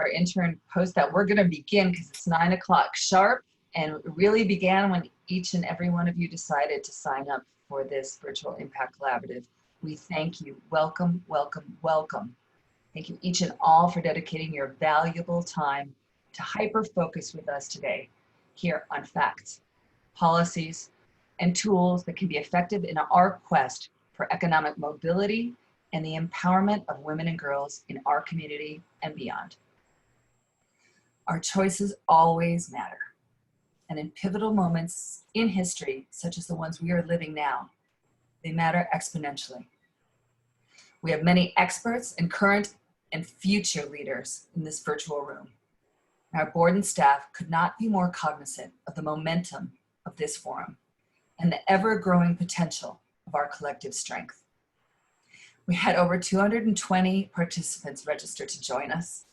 our intern post that we're going to begin because it's 9 o'clock sharp, and it really began when each and every one of you decided to sign up for this Virtual Impact Collaborative. We thank you. Welcome, welcome, welcome. Thank you each and all for dedicating your valuable time to hyper-focus with us today here on facts, policies, and tools that can be effective in our quest for economic mobility and the empowerment of women and girls in our community and beyond. Our choices always matter. And in pivotal moments in history, such as the ones we are living now, they matter exponentially. We have many experts and current and future leaders in this virtual room. Our board and staff could not be more cognizant of the momentum of this forum and the ever-growing potential of our collective strength. We had over 220 participants registered to join us.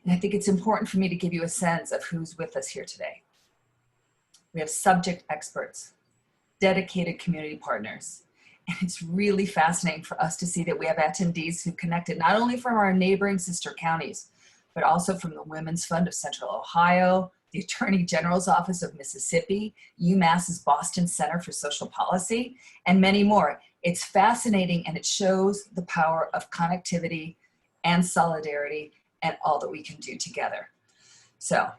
And I think it's important for me to give you a sense of who's with us here today. We have subject experts, dedicated community partners, and it's really fascinating for us to see that we have attendees who connected not only from our neighboring sister counties, but also from the Women's Fund of Central Ohio, the Attorney General's Office of Mississippi, UMass's Boston Center for Social Policy, and many more. It's fascinating, and it shows the power of connectivity and solidarity and all that we can do together. So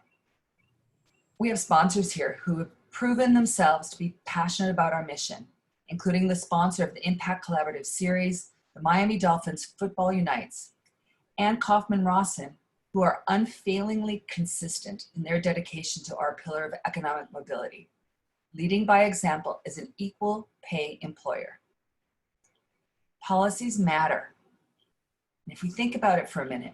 we have sponsors here who have proven themselves to be passionate about our mission, including the sponsor of the Impact Collaborative series, the Miami Dolphins Football Unites, and Kaufman Rawson, who are unfailingly consistent in their dedication to our pillar of economic mobility, leading by example as an equal pay employer. Policies matter. And if we think about it for a minute,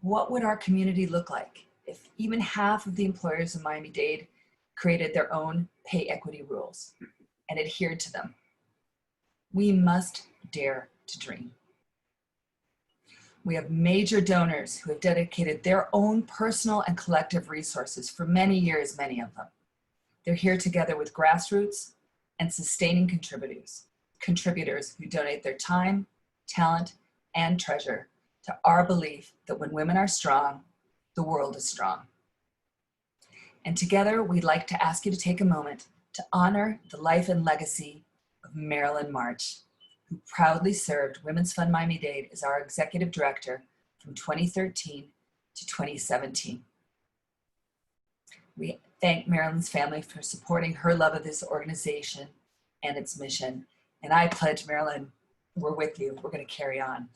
what would our community look like if even half of the employers in Miami-Dade created their own pay equity rules and adhered to them? We must dare to dream. We have major donors who have dedicated their own personal and collective resources for many years, many of them. They're here together with grassroots and sustaining contributors who donate their time, talent, and treasure to our belief that when women are strong, the world is strong. And together, we'd like to ask you to take a moment to honor the life and legacy of Marilyn March, who proudly served Women's Fund Miami-Dade as our executive director from 2013 to 2017. We thank Marilyn's family for supporting her love of this organization and its mission. And I pledge, Marilyn, we're with you. We're going to carry on.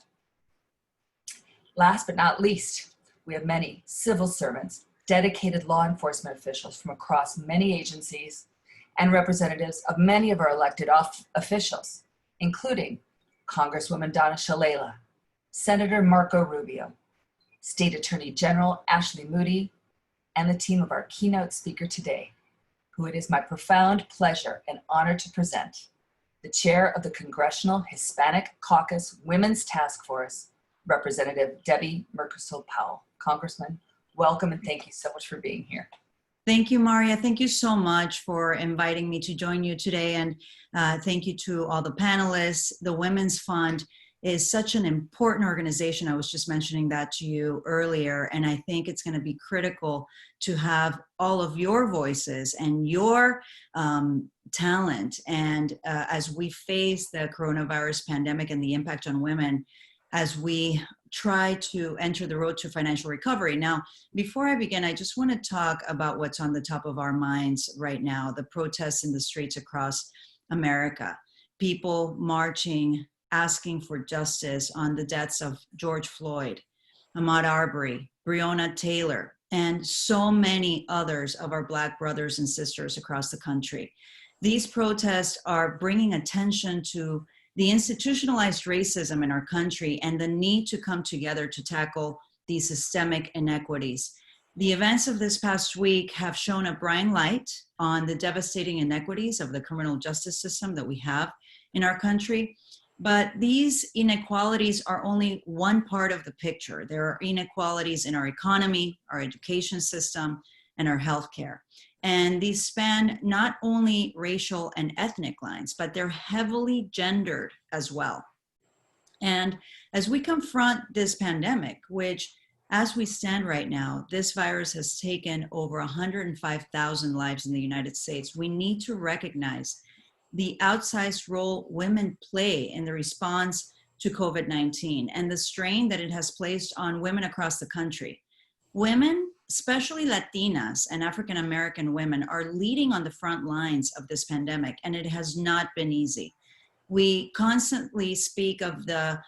Last but not least, we have many civil servants, dedicated law enforcement officials from across many agencies, and representatives of many of our elected officials, including Congresswoman Donna Shalala, Senator Marco Rubio, State Attorney General Ashley Moody, and the team of our keynote speaker today, who it is my profound pleasure and honor to present, the chair of the Congressional Hispanic Caucus Women's Task Force, Representative Debbie Mucarsel-Powell. Congressman, welcome and thank you so much for being here. Thank you, Maria. Thank you so much for inviting me to join you today. And thank you to all the panelists. The Women's Fund is such an important organization. I was just mentioning that to you earlier. And I think it's going to be critical to have all of your voices and your talent. And as we face the coronavirus pandemic and the impact on women, as we try to enter the road to financial recovery. Now, before I begin, I just want to talk about what's on the top of our minds right now, the protests in the streets across America, people marching, asking for justice on the deaths of George Floyd, Ahmaud Arbery, Breonna Taylor, and so many others of our Black brothers and sisters across the country. These protests are bringing attention to the institutionalized racism in our country and the need to come together to tackle these systemic inequities. The events of this past week have shown a bright light on the devastating inequities of the criminal justice system that we have in our country. But these inequalities are only one part of the picture. There are inequalities in our economy, our education system, and our healthcare. And these span not only racial and ethnic lines, but they're heavily gendered as well. And as we confront this pandemic, which, As we stand right now, this virus has taken over 105,000 lives in the United States. We need to recognize the outsized role women play in the response to COVID-19 and the strain that it has placed on women across the country. Women, especially Latinas and African American women, are leading on the front lines of this pandemic, and it has not been easy. We constantly speak of the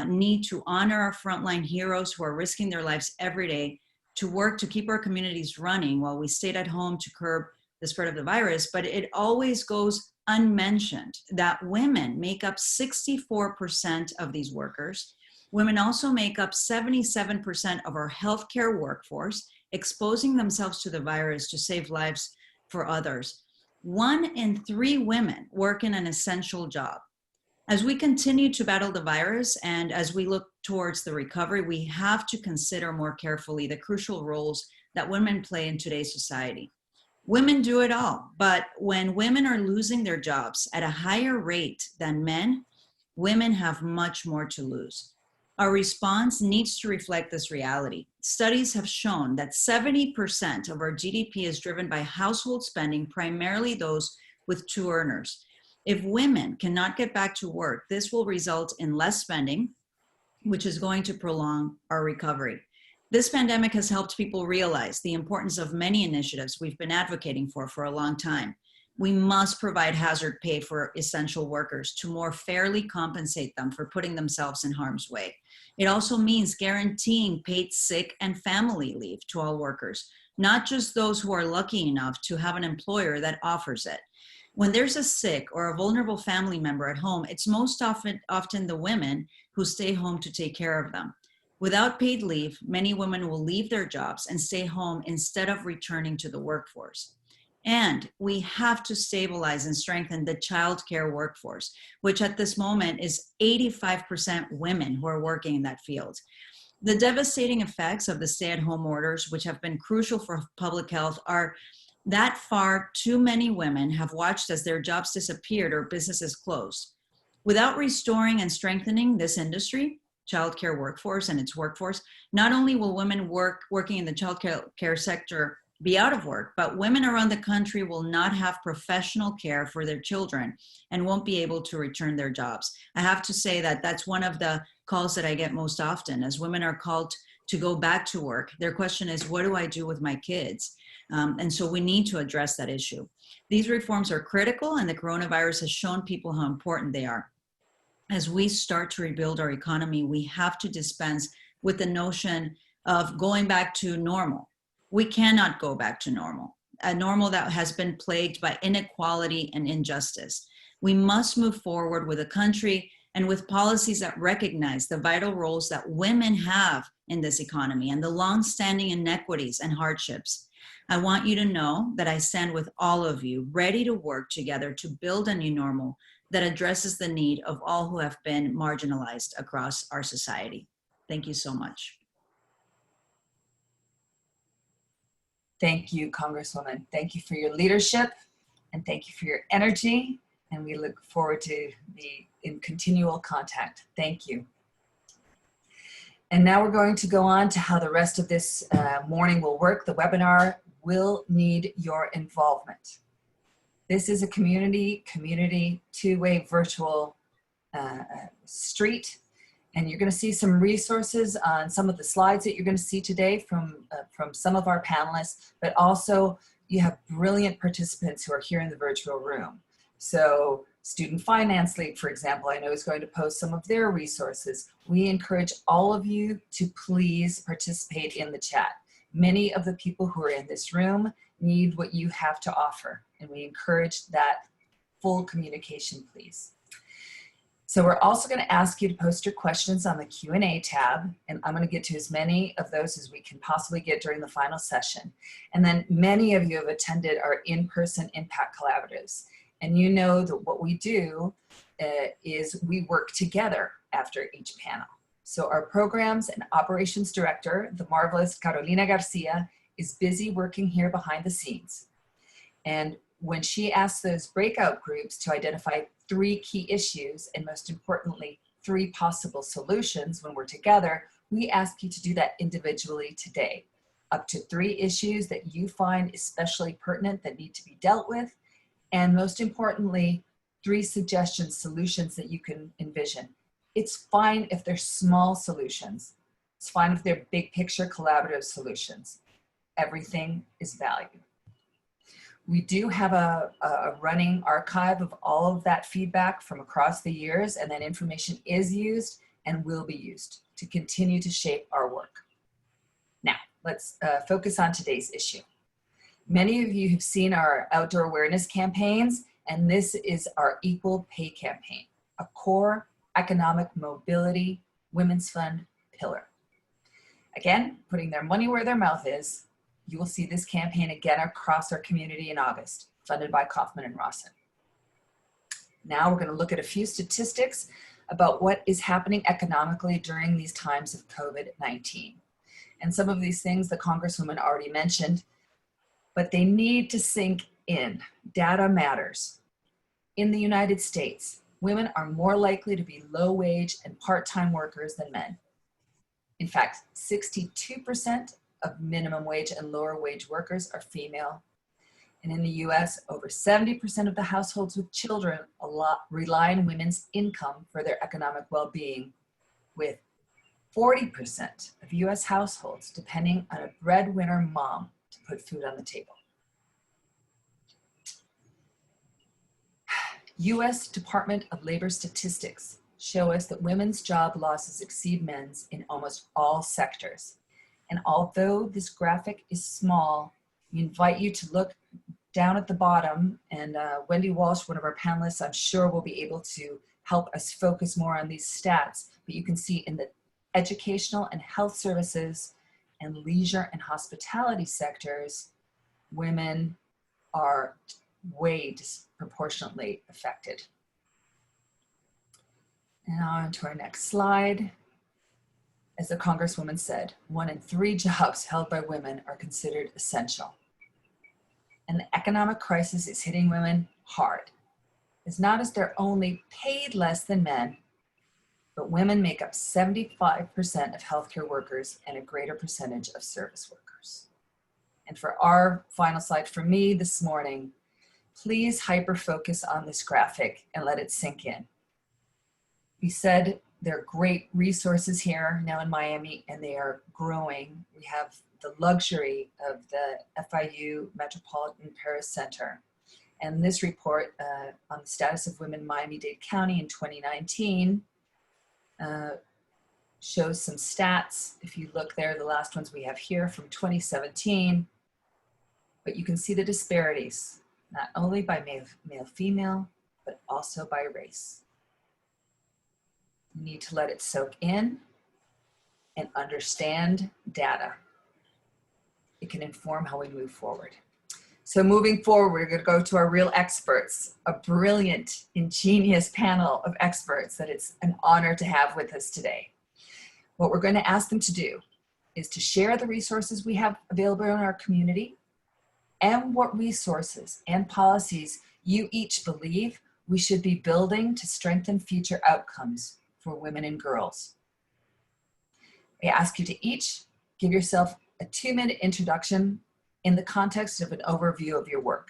need to honor our frontline heroes who are risking their lives every day to work to keep our communities running while we stayed at home to curb the spread of the virus. But it always goes unmentioned that women make up 64% of these workers. Women also make up 77% of our healthcare workforce, exposing themselves to the virus to save lives for others. 1 in 3 women work in an essential job. As we continue to battle the virus and as we look towards the recovery, we have to consider more carefully the crucial roles that women play in today's society. Women do it all, but when women are losing their jobs at a higher rate than men, women have much more to lose. Our response needs to reflect this reality. Studies have shown that 70% of our GDP is driven by household spending, primarily those with 2 earners. If women cannot get back to work, this will result in less spending, which is going to prolong our recovery. This pandemic has helped people realize the importance of many initiatives we've been advocating for a long time. We must provide hazard pay for essential workers to more fairly compensate them for putting themselves in harm's way. It also means guaranteeing paid sick and family leave to all workers, not just those who are lucky enough to have an employer that offers it. When there's a sick or a vulnerable family member at home, it's most often the women who stay home to take care of them. Without paid leave, many women will leave their jobs and stay home instead of returning to the workforce. And we have to stabilize and strengthen the childcare workforce, which at this moment is 85% women who are working in that field. The devastating effects of the stay-at-home orders, which have been crucial for public health, are that far too many women have watched as their jobs disappeared or businesses closed. Without restoring and strengthening this industry, childcare workforce and its workforce, not only will women working in the childcare sector be out of work, but women around the country will not have professional care for their children and won't be able to return their jobs. I have to say that that's one of the calls that I get most often as women are called to go back to work. Their question is, what do I do with my kids? And so we need to address that issue. These reforms are critical, and the coronavirus has shown people how important they are. As we start to rebuild our economy, we have to dispense with the notion of going back to normal. We cannot go back to normal, a normal that has been plagued by inequality and injustice. We must move forward with a country and with policies that recognize the vital roles that women have in this economy and the long-standing inequities and hardships. I want you to know that I stand with all of you, ready to work together to build a new normal that addresses the need of all who have been marginalized across our society. Thank you so much. Thank you, Congresswoman. Thank you for your leadership and thank you for your energy. And we look forward to be in continual contact. Thank you. And now we're going to go on to how the rest of this morning will work. The webinar will need your involvement. This is a community two-way virtual street. And you're going to see some resources on some of the slides that you're going to see today from some of our panelists, but also you have brilliant participants who are here in the virtual room. So Student Finance League, for example, I know is going to post some of their resources. We encourage all of you to please participate in the chat. Many of the people who are in this room need what you have to offer, and we encourage that full communication, please. So we're also going to ask you to post your questions on the Q&A tab, and I'm going to get to as many of those as we can possibly get during the final session. And then many of you have attended our in-person impact collaboratives, and you know that what we do is we work together after each panel. So our programs and operations director, the marvelous Carolina Garcia, is busy working here behind the scenes. And when she asks those breakout groups to identify 3 key issues and most importantly, 3 possible solutions when we're together, We ask you to do that individually today. Up to 3 issues that you find especially pertinent that need to be dealt with, and most importantly, 3 suggestions, solutions that you can envision. It's fine if they're small solutions. It's fine if they're big picture collaborative solutions. Everything is valued. We do have a running archive of all of that feedback from across the years, and that information is used and will be used to continue to shape our work. Now, let's focus on today's issue. Many of you have seen our outdoor awareness campaigns, and this is our Equal Pay Campaign, a core economic mobility women's fund pillar. Again, putting their money where their mouth is, you will see this campaign again across our community in August, funded by Kaufman and Rawson. Now we're going to look at a few statistics about what is happening economically during these times of COVID-19. And some of these things the Congresswoman already mentioned, but they need to sink in. Data matters. In the United States, women are more likely to be low-wage and part-time workers than men. In fact, 62% of minimum wage and lower wage workers are female. And in the US, over 70% of the households with children rely on women's income for their economic well-being, with 40% of US households depending on a breadwinner mom to put food on the table. US Department of Labor statistics show us that women's job losses exceed men's in almost all sectors. And although this graphic is small, we invite you to look down at the bottom, and Wendy Walsh, one of our panelists, I'm sure will be able to help us focus more on these stats, but you can see in the educational and health services and leisure and hospitality sectors, women are way disproportionately affected. And on to our next slide. As the Congresswoman said, 1 in 3 jobs held by women are considered essential. And the economic crisis is hitting women hard. It's not as they're only paid less than men, but women make up 75% of healthcare workers and a greater percentage of service workers. And for our final slide for me this morning, please hyper-focus on this graphic and let it sink in. We said there are great resources here now in Miami, and they are growing. We have the luxury of the FIU Metropolitan Paris Center. And this report on the status of women in Miami-Dade County in 2019 shows some stats. If you look there, the last ones we have here from 2017, but you can see the disparities, not only by male-female, but also by race. You need to let it soak in and understand data. It can inform how we move forward. So moving forward, we're going to go to our real experts, a brilliant, ingenious panel of experts that it's an honor to have with us today. What we're going to ask them to do is to share the resources we have available in our community and what resources and policies you each believe we should be building to strengthen future outcomes for women and girls. I ask you to each give yourself a 2-minute introduction in the context of an overview of your work.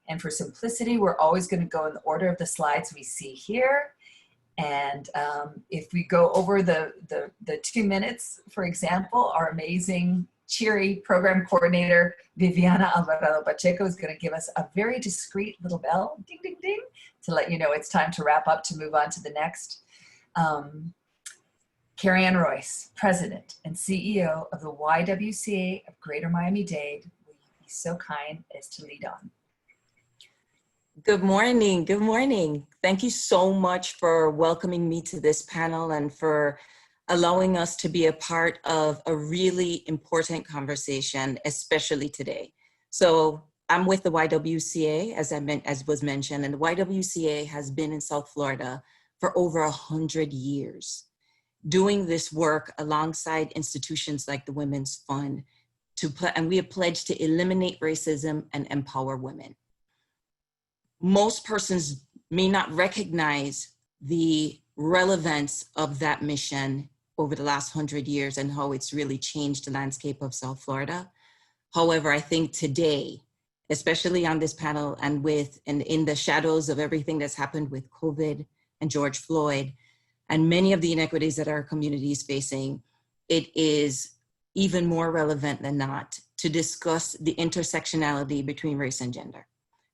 And for simplicity, we're always going to go in the order of the slides we see here. And if we go over the 2 minutes, for example, our amazing, cheery program coordinator, Viviana Alvarado Pacheco, is going to give us a very discreet little bell, ding, ding, ding, to let you know it's time to wrap up to move on to the next. Carrie Ann Royce, President and CEO of the YWCA of Greater Miami-Dade, will you be so kind as to lead on? Good morning, good morning. Thank you so much for welcoming me to this panel and for allowing us to be a part of a really important conversation, especially today. So I'm with the YWCA, as was mentioned, and the YWCA has been in South Florida for over 100 years, doing this work alongside institutions like the Women's Fund, and we have pledged to eliminate racism and empower women. Most persons may not recognize the relevance of that mission over the last 100 years and how it's really changed the landscape of South Florida. However, I think today, especially on this panel and in the shadows of everything that's happened with COVID and George Floyd and many of the inequities that our community is facing, it is even more relevant than not to discuss the intersectionality between race and gender.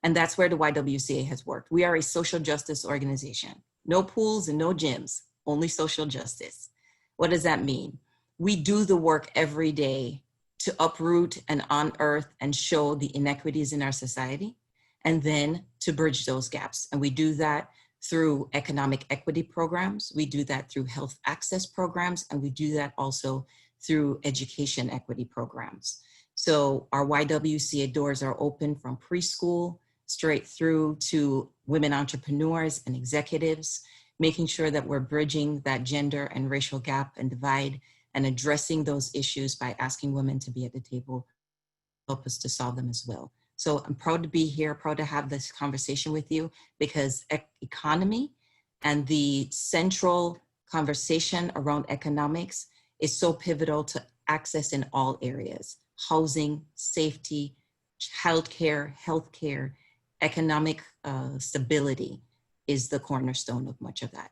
And that's where the YWCA has worked. We are a social justice organization. No pools and no gyms, only social justice. What does that mean? We do the work every day to uproot and unearth and show the inequities in our society, and then to bridge those gaps. And we do that through economic equity programs. We do that through health access programs, and we do that also through education equity programs. So our YWCA doors are open from preschool straight through to women entrepreneurs and executives, making sure that we're bridging that gender and racial gap and divide and addressing those issues by asking women to be at the table, help us to solve them as well. So I'm proud to be here, proud to have this conversation with you, because economy and the central conversation around economics is so pivotal to access in all areas: housing, safety, healthcare, economic stability is the cornerstone of much of that.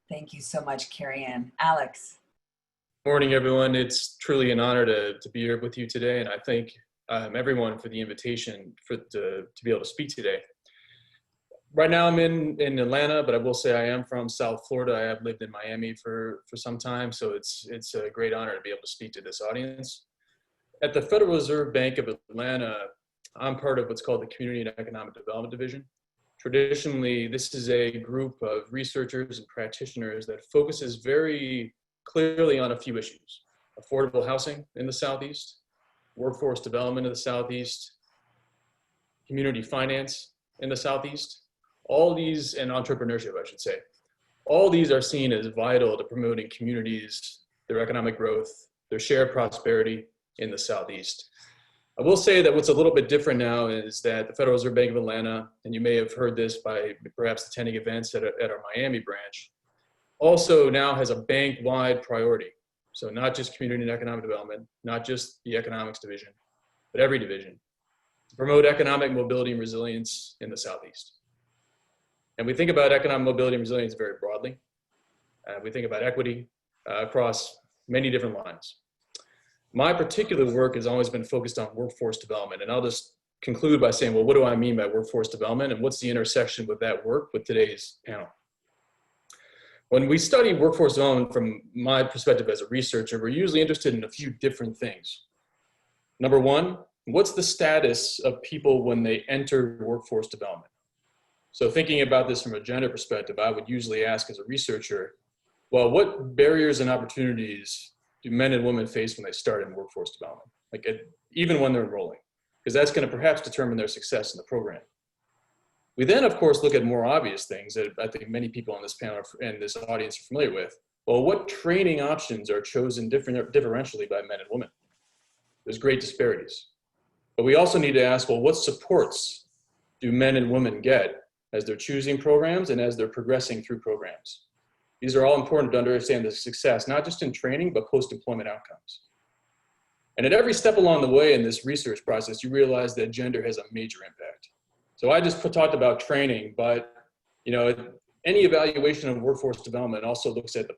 Thank you so much, Carrie Ann. Alex. Morning, everyone. It's truly an honor to be here with you today, and I thank everyone for the invitation to be able to speak today. Right now I'm in Atlanta, but I will say I am from South Florida. I have lived in Miami for some time, so it's a great honor to be able to speak to this audience. At the Federal Reserve Bank of Atlanta, I'm part of what's called the Community and Economic Development Division. Traditionally, this is a group of researchers and practitioners that focuses very clearly on a few issues: affordable housing in the Southeast, workforce development in the Southeast, community finance in the Southeast. All these, and entrepreneurship, I should say, all these are seen as vital to promoting communities, their economic growth, their shared prosperity in the Southeast. I will say that what's a little bit different now is that the Federal Reserve Bank of Atlanta, and you may have heard this by perhaps attending events at our Miami branch, also now has a bank-wide priority. So not just community and economic development, not just the economics division, but every division, to promote economic mobility and resilience in the Southeast. And we think about economic mobility and resilience very broadly. We think about equity across many different lines. My particular work has always been focused on workforce development, and I'll just conclude by saying, well, what do I mean by workforce development, and what's the intersection with that work with today's panel? When we study workforce development from my perspective as a researcher, we're usually interested in a few different things. Number one, what's the status of people when they enter workforce development? So thinking about this from a gender perspective, I would usually ask as a researcher, well, what barriers and opportunities do men and women face when they start in workforce development? Even when they're enrolling, because that's going to perhaps determine their success in the program. We then, of course, look at more obvious things that I think many people on this panel and this audience are familiar with. Well, what training options are chosen differentially by men and women? There's great disparities. But we also need to ask, well, what supports do men and women get as they're choosing programs and as they're progressing through programs? These are all important to understand the success, not just in training, but post-employment outcomes. And at every step along the way in this research process, you realize that gender has a major impact. So I just talked about training, but any evaluation of workforce development also looks at the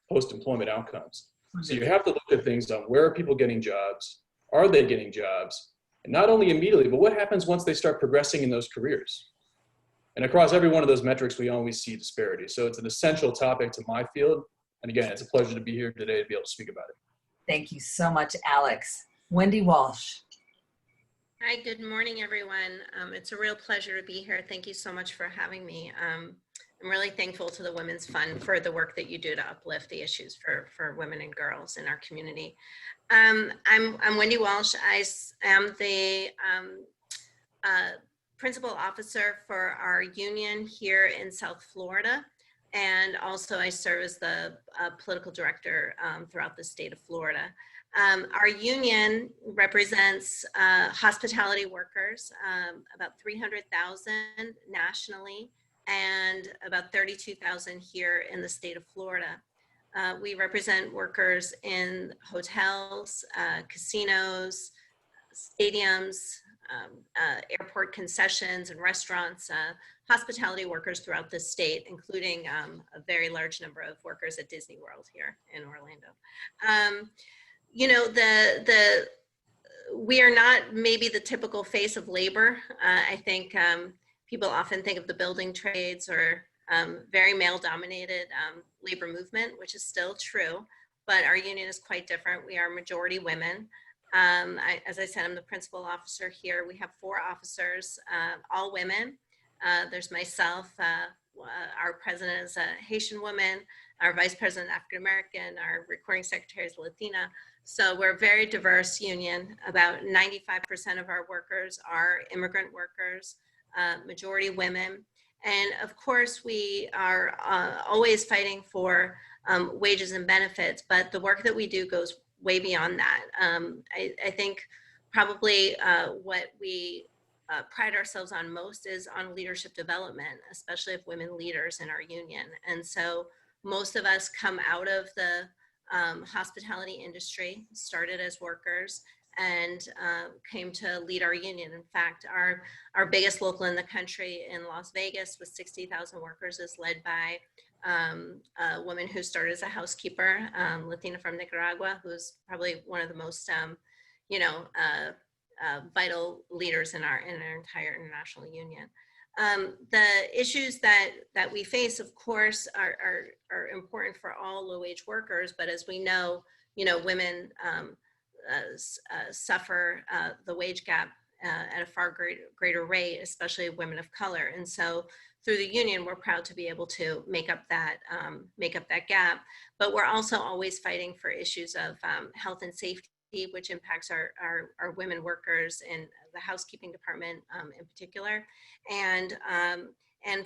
post-employment outcomes. So you have to look at things on where are people getting jobs, are they getting jobs, and not only immediately, but what happens once they start progressing in those careers. And across every one of those metrics, we always see disparities. So it's an essential topic to my field. And again, it's a pleasure to be here today to be able to speak about it. Thank you so much, Alex. Wendy Walsh. Hi, good morning, everyone. It's a real pleasure to be here. Thank you so much for having me. I'm really thankful to the Women's Fund for the work that you do to uplift the issues for women and girls in our community. I'm Wendy Walsh. I am the principal officer for our union here in South Florida. And also I serve as the political director throughout the state of Florida. Our union represents hospitality workers, about 300,000 nationally, and about 32,000 here in the state of Florida. We represent workers in hotels, casinos, stadiums, airport concessions and restaurants, hospitality workers throughout the state, including a very large number of workers at Disney World here in Orlando. You know, we are not maybe the typical face of labor. I think people often think of the building trades or very male-dominated labor movement, which is still true, but our union is quite different. We are majority women. As I said, I'm the principal officer here. We have 4 officers, all women. There's myself, our president is a Haitian woman, our vice president, African-American, our recording secretary is Latina. So we're a very diverse union. About 95% of our workers are immigrant workers, majority women. And of course, we are always fighting for wages and benefits, but the work that we do goes way beyond that. I think probably what we pride ourselves on most is on leadership development, especially of women leaders in our union. And so most of us come out of the hospitality industry, started as workers, and came to lead our union. In fact, our biggest local in the country in Las Vegas with 60,000 workers is led by a woman who started as a housekeeper, Latina from Nicaragua, who's probably one of the most, you know, vital leaders in our entire international union. The issues that we face, of course, are important for all low-wage workers, but as we know, women suffer the wage gap at a far greater rate, especially women of color. And so through the union, we're proud to be able to make up that gap. But we're also always fighting for issues of health and safety, which impacts our women workers in the housekeeping department in particular, and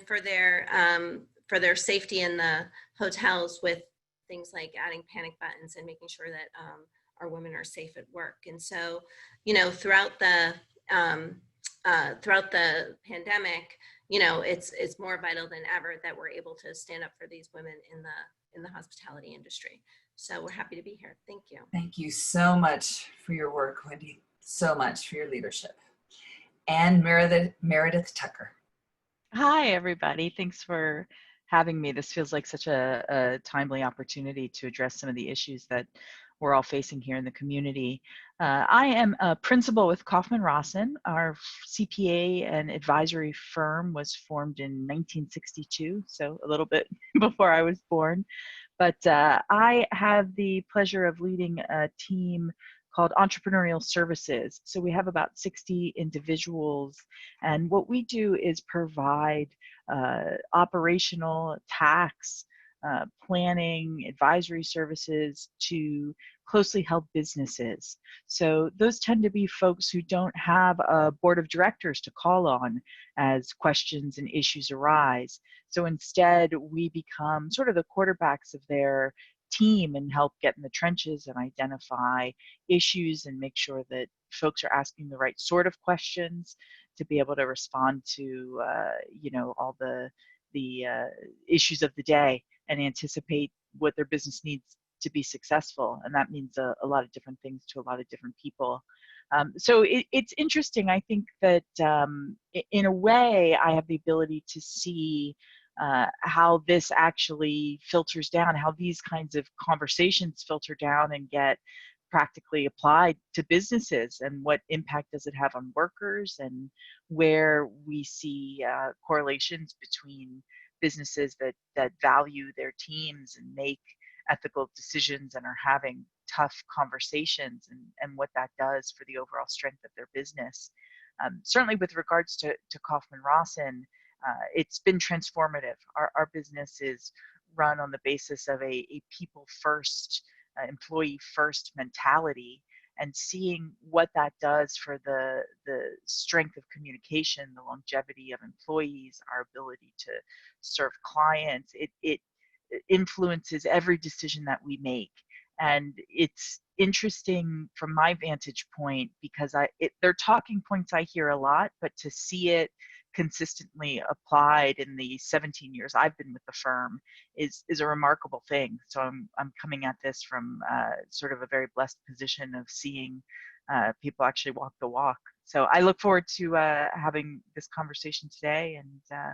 for their safety in the hotels with things like adding panic buttons and making sure that our women are safe at work. And so, throughout the pandemic, it's more vital than ever that we're able to stand up for these women in the hospitality industry. So we're happy to be here. Thank you. Thank you so much for your work, Wendy. So much for your leadership. And Meredith Tucker. Hi, everybody. Thanks for having me. This feels like such a timely opportunity to address some of the issues that we're all facing here in the community. I am a principal with Kaufman Rossen. Our CPA and advisory firm was formed in 1962, so a little bit before I was born. But I have the pleasure of leading a team called Entrepreneurial Services. So we have about 60 individuals, and what we do is provide operational, tax, planning, advisory services to closely held businesses. So those tend to be folks who don't have a board of directors to call on as questions and issues arise. So instead, we become sort of the quarterbacks of their team and help get in the trenches and identify issues and make sure that folks are asking the right sort of questions to be able to respond to all the issues of the day and anticipate what their business needs to be successful. And that means a lot of different things to a lot of different people. So it's interesting. I think that in a way, I have the ability to see how this actually filters down, how these kinds of conversations filter down and get practically applied to businesses, and what impact does it have on workers, and where we see correlations between businesses that value their teams and make ethical decisions and are having tough conversations, and what that does for the overall strength of their business. Certainly with regards to Kaufman Rossen, it's been transformative. Our business is run on the basis of a people first, employee first mentality, and seeing what that does for the strength of communication, the longevity of employees, our ability to serve clients. It influences every decision that we make. And it's interesting from my vantage point because they're talking points I hear a lot, but to see it consistently applied in the 17 years I've been with the firm is a remarkable thing. So I'm coming at this from sort of a very blessed position of seeing people actually walk the walk. So I look forward to having this conversation today, and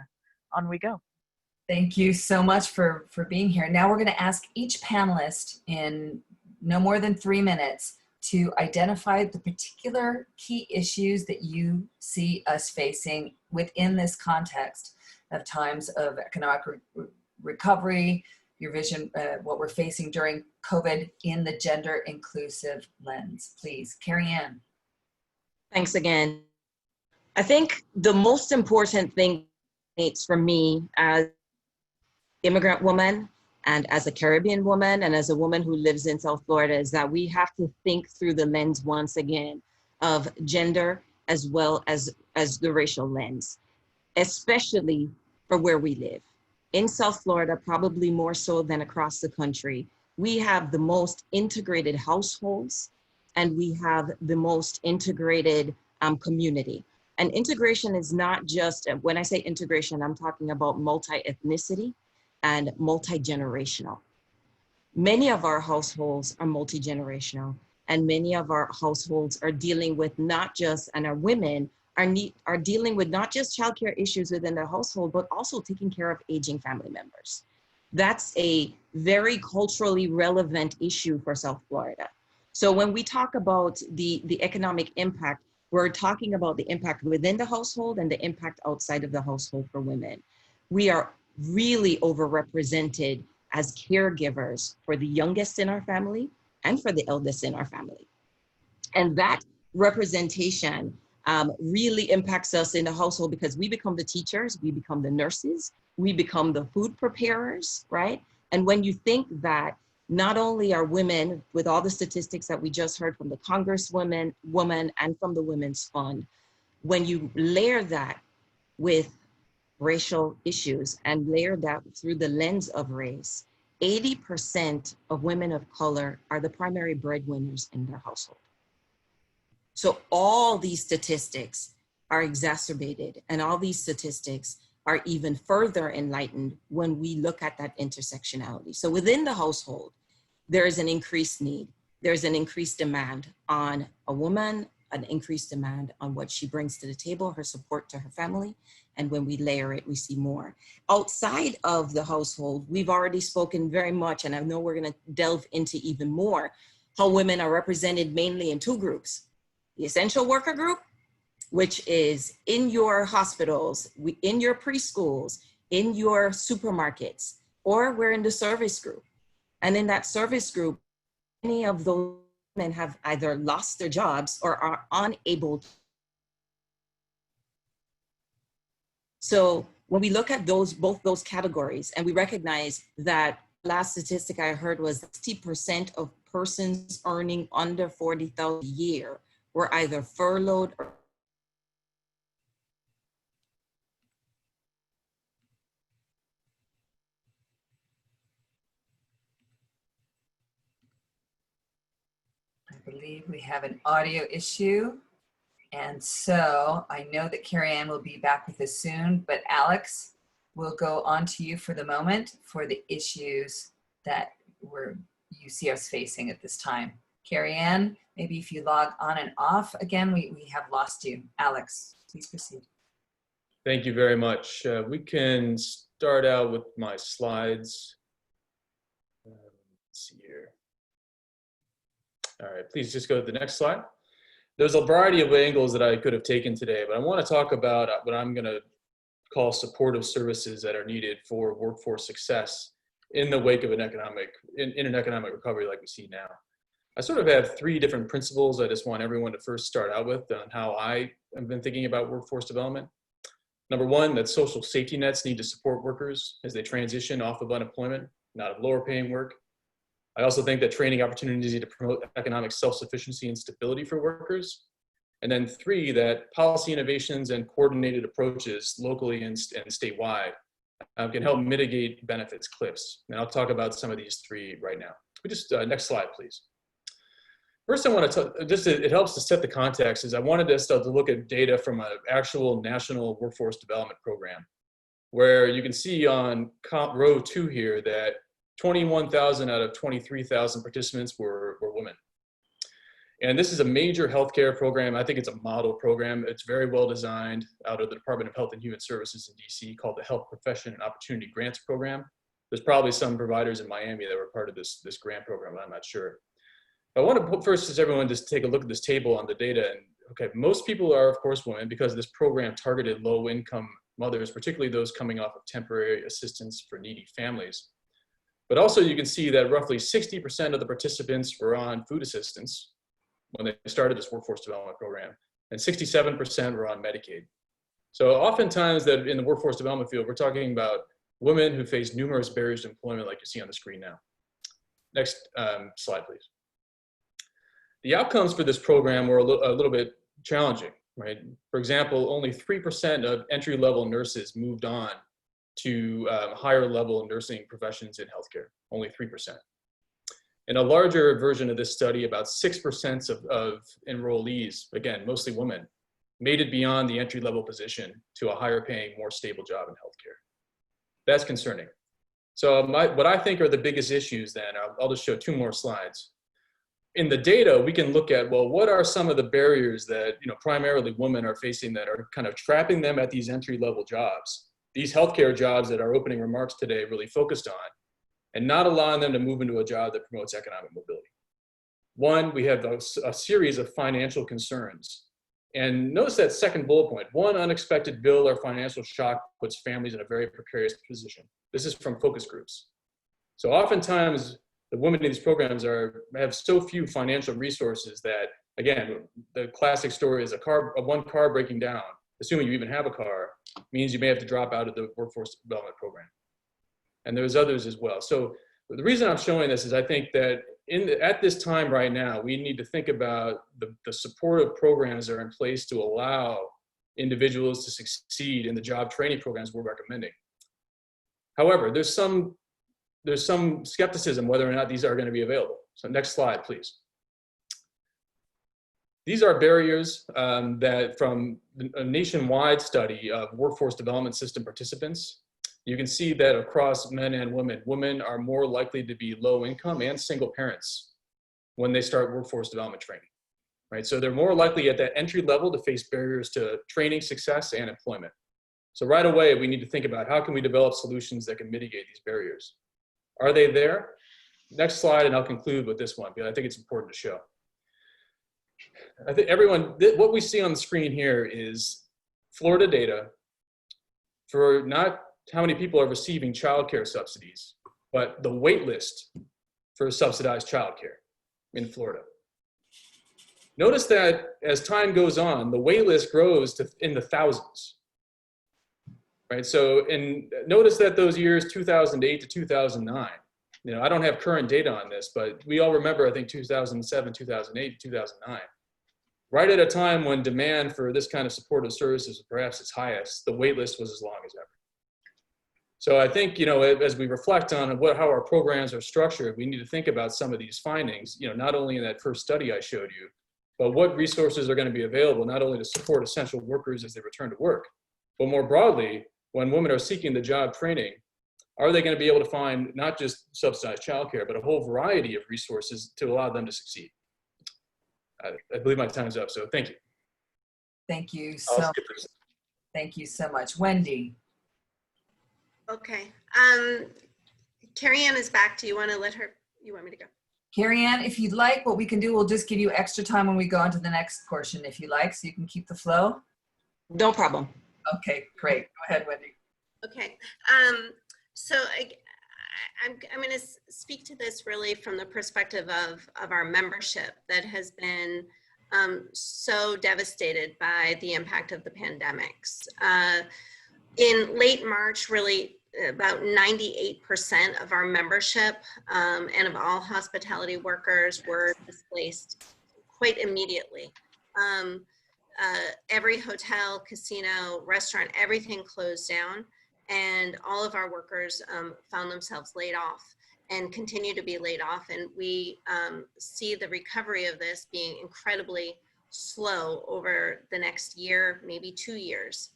on we go. Thank you so much for being here. Now we're going to ask each panelist in no more than 3 minutes to identify the particular key issues that you see us facing within this context of times of economic recovery, your vision, what we're facing during COVID in the gender inclusive lens. Please, Carrie Ann. Thanks again. I think the most important thing for me as immigrant woman and as a Caribbean woman and as a woman who lives in South Florida is that we have to think through the lens once again of gender as well as the racial lens, especially for where we live. In South Florida, probably more so than across the country, we have the most integrated households and we have the most integrated community. And integration is not just, when I say integration, I'm talking about multi-ethnicity and multi-generational. Many of our households are multi-generational, and many of our households are dealing with not just, and our women are dealing with not just childcare issues within their household, but also taking care of aging family members. That's a very culturally relevant issue for South Florida. So when we talk about the economic impact, we're talking about the impact within the household and the impact outside of the household for women. We are really overrepresented as caregivers for the youngest in our family and for the eldest in our family. And that representation really impacts us in the household because we become the teachers, we become the nurses, we become the food preparers, right? And when you think that not only are women, with all the statistics that we just heard from the Congresswoman and from the Women's Fund, when you layer that with racial issues and layer that through the lens of race, 80% of women of color are the primary breadwinners in their household. So all these statistics are exacerbated, and all these statistics are even further enlightened when we look at that intersectionality. So within the household, there is an increased need. There's an increased demand on a woman, an increased demand on what she brings to the table, her support to her family. And when we layer it, we see more. Outside of the household, we've already spoken very much, and I know we're gonna delve into even more, how women are represented mainly in two groups. The essential worker group, which is in your hospitals, in your preschools, in your supermarkets, or we're in the service group. And in that service group, many of those women have either lost their jobs or are unable to. So when we look at both those categories, and we recognize that last statistic I heard was 60% of persons earning under $40,000 a year were either furloughed or I believe we have an audio issue. And so I know that Carrie Ann will be back with us soon, but Alex, we'll go on to you for the moment for the issues that you see us facing at this time. Carrie Ann, maybe if you log on and off again, we have lost you. Alex, please proceed. Thank you very much. We can start out with my slides. Let's see here. All right, please just go to the next slide. There's a variety of angles that I could have taken today, but I want to talk about what I'm going to call supportive services that are needed for workforce success in the wake of an economic recovery like we see now. I sort of have three different principles I just want everyone to first start out with on how I have been thinking about workforce development. Number one, that social safety nets need to support workers as they transition off of unemployment, not of lower paying work. I also think that training opportunities need to promote economic self-sufficiency and stability for workers. And then three, that policy innovations and coordinated approaches locally and statewide can help mitigate benefits cliffs. And I'll talk about some of these three right now. We just, next slide, please. First, I want to it helps to set the context, is I wanted us to look at data from an actual national workforce development program, where you can see on row 2 here that 21,000 out of 23,000 participants were women. And this is a major healthcare program. I think it's a model program. It's very well designed out of the Department of Health and Human Services in DC, called the Health Profession and Opportunity Grants Program. There's probably some providers in Miami that were part of this grant program, I'm not sure. I want to put first, as everyone, just take a look at this table on the data. And okay, most people are, of course, women, because this program targeted low-income mothers, particularly those coming off of temporary assistance for needy families. But also you can see that roughly 60% of the participants were on food assistance when they started this workforce development program, and 67% were on Medicaid. So oftentimes that in the workforce development field, we're talking about women who face numerous barriers to employment, like you see on the screen now. Next slide, please. The outcomes for this program were a little bit challenging, right? For example, only 3% of entry-level nurses moved on to higher level nursing professions in healthcare, only 3%. In a larger version of this study, about 6% of enrollees, again, mostly women, made it beyond the entry-level position to a higher paying, more stable job in healthcare. That's concerning. So what I think are the biggest issues then, I'll just show 2 more slides. In the data, we can look at, well, what are some of the barriers that, primarily women are facing that are kind of trapping them at these entry-level jobs, these healthcare jobs that our opening remarks today really focused on, and not allowing them to move into a job that promotes economic mobility. One, we have a series of financial concerns. And notice that second bullet point, one unexpected bill or financial shock puts families in a very precarious position. This is from focus groups. So oftentimes, the women in these programs have so few financial resources that, again, the classic story is one car breaking down, assuming you even have a car, means you may have to drop out of the workforce development program. And there's others as well. So the reason I'm showing this is I think that at this time right now, we need to think about the supportive programs that are in place to allow individuals to succeed in the job training programs we're recommending. However, there's some skepticism whether or not these are going to be available. So next slide, please. These are barriers that from a nationwide study of workforce development system participants. You can see that across men and women, women are more likely to be low income and single parents when they start workforce development training, right? So they're more likely at that entry level to face barriers to training, success, and employment. So right away, we need to think about how can we develop solutions that can mitigate these barriers. Are they there? Next slide, and I'll conclude with this one, because I think it's important to show. I think what we see on the screen here is Florida data for not how many people are receiving childcare subsidies, but the wait list for subsidized childcare in Florida. Notice that as time goes on, the wait list grows to in the thousands, right? So, and notice that those years 2008 to 2009, I don't have current data on this, but we all remember, I think 2007, 2008, 2009. Right at a time when demand for this kind of supportive services was perhaps its highest, the wait list was as long as ever. So I think, as we reflect on how our programs are structured, we need to think about some of these findings, not only in that first study I showed you, but what resources are going to be available, not only to support essential workers as they return to work, but more broadly, when women are seeking the job training, are they going to be able to find not just subsidized childcare, but a whole variety of resources to allow them to succeed? I believe my time's up, so thank you. Thank you so much. Wendy. Okay. Carrie Ann is back. Do you want to you want me to go? Carrie Ann, if you'd like, what we can do, we'll just give you extra time when we go on to the next portion, if you like, so you can keep the flow. No problem. Okay, great. Go ahead, Wendy. Okay. So I'm going to speak to this really from the perspective of our membership that has been so devastated by the impact of the pandemics. In late March, really about 98% of our membership and of all hospitality workers were displaced quite immediately. Every hotel, casino, restaurant, everything closed down, and all of our workers found themselves laid off. and continue to be laid off. And we see the recovery of this being incredibly slow over the next year, maybe 2 years,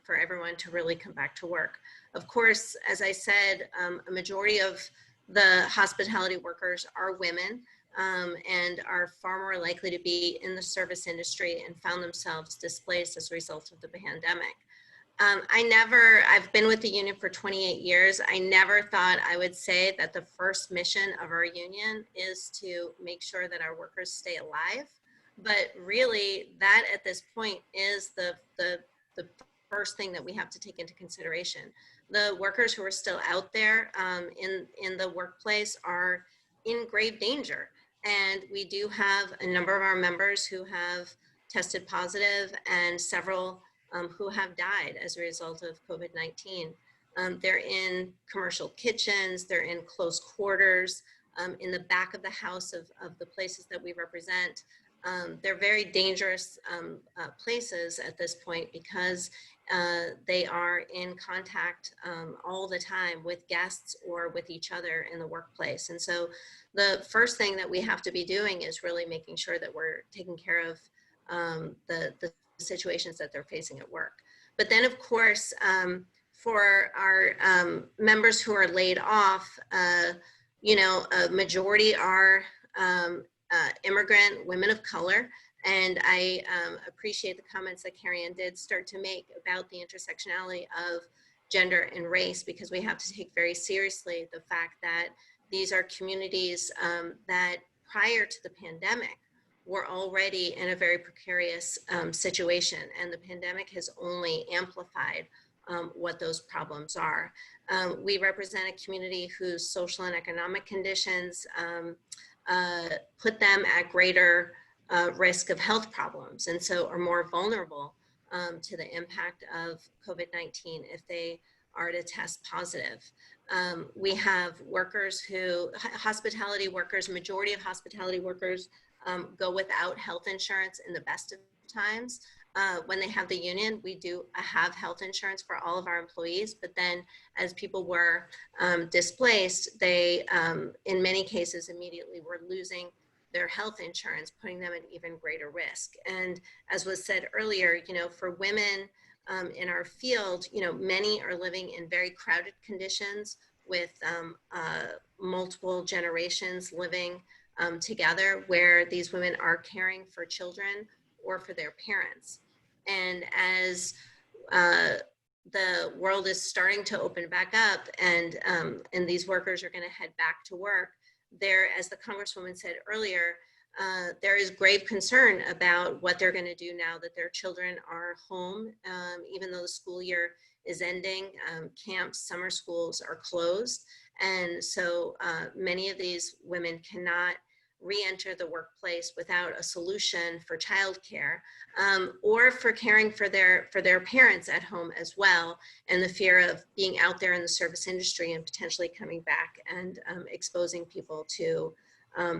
for everyone to really come back to work. Of course, as I said, a majority of the hospitality workers are women, and are far more likely to be in the service industry and found themselves displaced as a result of the pandemic. I've been with the union for 28 years. I never thought I would say that the first mission of our union is to make sure that our workers stay alive. But really, that at this point is the first thing that we have to take into consideration. The workers who are still out there in the workplace are in grave danger. And we do have a number of our members who have tested positive and several who have died as a result of COVID-19. They're in commercial kitchens, they're in close quarters, in the back of the house of the places that we represent. They're very dangerous places at this point because they are in contact all the time with guests or with each other in the workplace. And so the first thing that we have to be doing is really making sure that we're taking care of the situations that they're facing at work. But then, of course, for our members who are laid off, a majority are immigrant women of color. And I appreciate the comments that Carrie Ann did start to make about the intersectionality of gender and race, because we have to take very seriously the fact that these are communities that prior to the pandemic were already in a very precarious situation, and the pandemic has only amplified what those problems are. We represent a community whose social and economic conditions put them at greater risk of health problems, and so are more vulnerable to the impact of COVID-19 if they are to test positive. We have workers hospitality workers, majority of hospitality workers go without health insurance in the best of times. When they have the union, we do have health insurance for all of our employees, but then as people were displaced, they, in many cases, immediately were losing their health insurance, putting them at even greater risk. And as was said earlier, for women in our field, many are living in very crowded conditions with multiple generations living together, where these women are caring for children or for their parents. And as the world is starting to open back up, and these workers are going to head back to work, there, as the Congresswoman said earlier, there is grave concern about what they're going to do now that their children are home, even though the school year is ending. Camps, summer schools are closed, and so many of these women cannot re-enter the workplace without a solution for childcare, or for caring for their parents at home as well, and the fear of being out there in the service industry and potentially coming back and exposing people to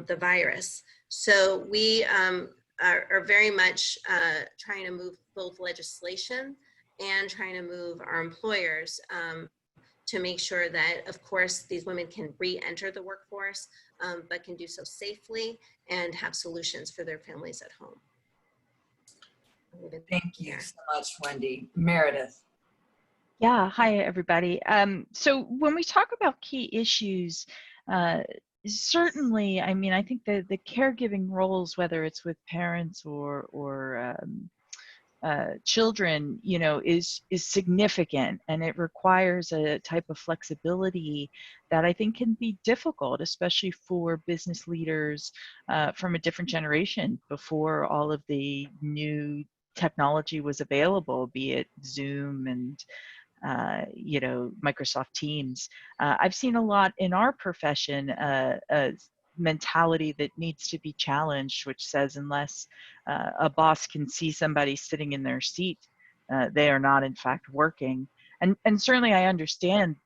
the virus. So we are very much trying to move both legislation and trying to move our employers to make sure that, of course, these women can re-enter the workforce, but can do so safely and have solutions for their families at home. Thank you so much, Wendy. Meredith. Yeah, hi everybody. So when we talk about key issues, certainly, I mean, I think the caregiving roles, whether it's with parents or children, is significant, and it requires a type of flexibility that I think can be difficult, especially for business leaders from a different generation before all of the new technology was available, be it Zoom and Microsoft Teams. I've seen a lot in our profession, a mentality that needs to be challenged, which says unless a boss can see somebody sitting in their seat, they are not in fact working. And certainly I understand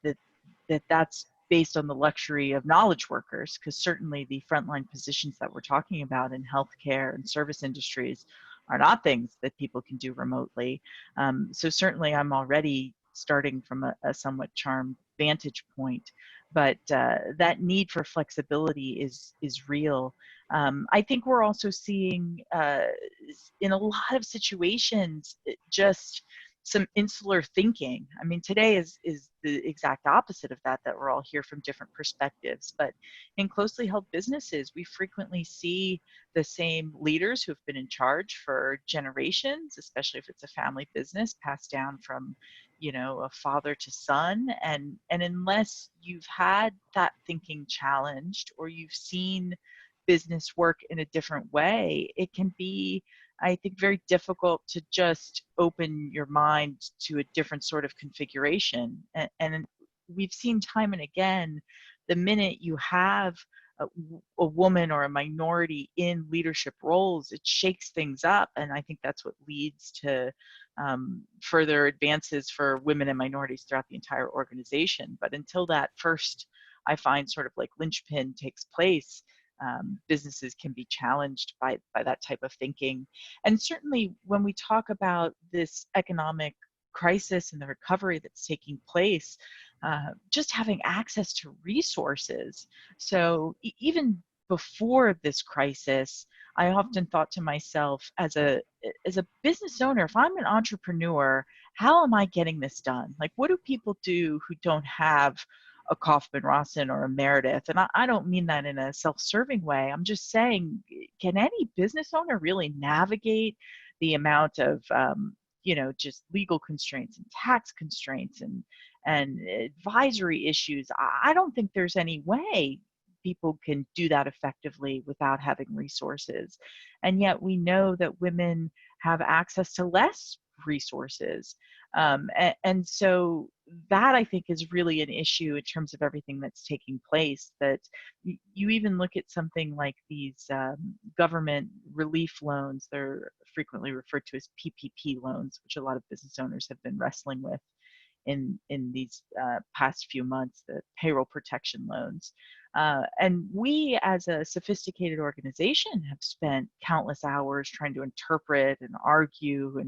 that's based on the luxury of knowledge workers, because certainly the frontline positions that we're talking about in healthcare and service industries are not things that people can do remotely. So certainly I'm already starting from a somewhat charmed vantage point. but that need for flexibility is real. I think we're also seeing in a lot of situations just some insular thinking. I mean, today is the exact opposite of that we're all here from different perspectives. But in closely held businesses, we frequently see the same leaders who have been in charge for generations, especially if it's a family business passed down from, you know, a father to son. And unless you've had that thinking challenged or you've seen business work in a different way, it can be, I think, very difficult to just open your mind to a different sort of configuration. And we've seen time and again, the minute you have a woman or a minority in leadership roles, it shakes things up. And I think that's what leads to further advances for women and minorities throughout the entire organization. But until that first, I find, sort of like linchpin takes place, businesses can be challenged by that type of thinking. And certainly when we talk about this economic crisis and the recovery that's taking place, just having access to resources. So even before this crisis, I often thought to myself, as a business owner, if I'm an entrepreneur, how am I getting this done? Like, what do people do who don't have a Kaufman-Rawson or a Meredith? And I don't mean that in a self-serving way. I'm just saying, can any business owner really navigate the amount of, you know, just legal constraints and tax constraints and advisory issues? I don't think there's any way people can do that effectively without having resources. And yet we know that women have access to less resources. And so that, I think, is really an issue in terms of everything that's taking place, that you even look at something like these government relief loans. They're frequently referred to as PPP loans, which a lot of business owners have been wrestling with in these past few months, the payroll protection loans. And we, as a sophisticated organization, have spent countless hours trying to interpret and argue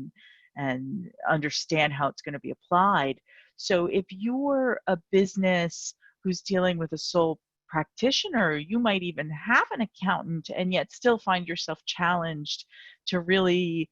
and understand how it's going to be applied. So if you're a business who's dealing with a sole practitioner, you might even have an accountant and yet still find yourself challenged to really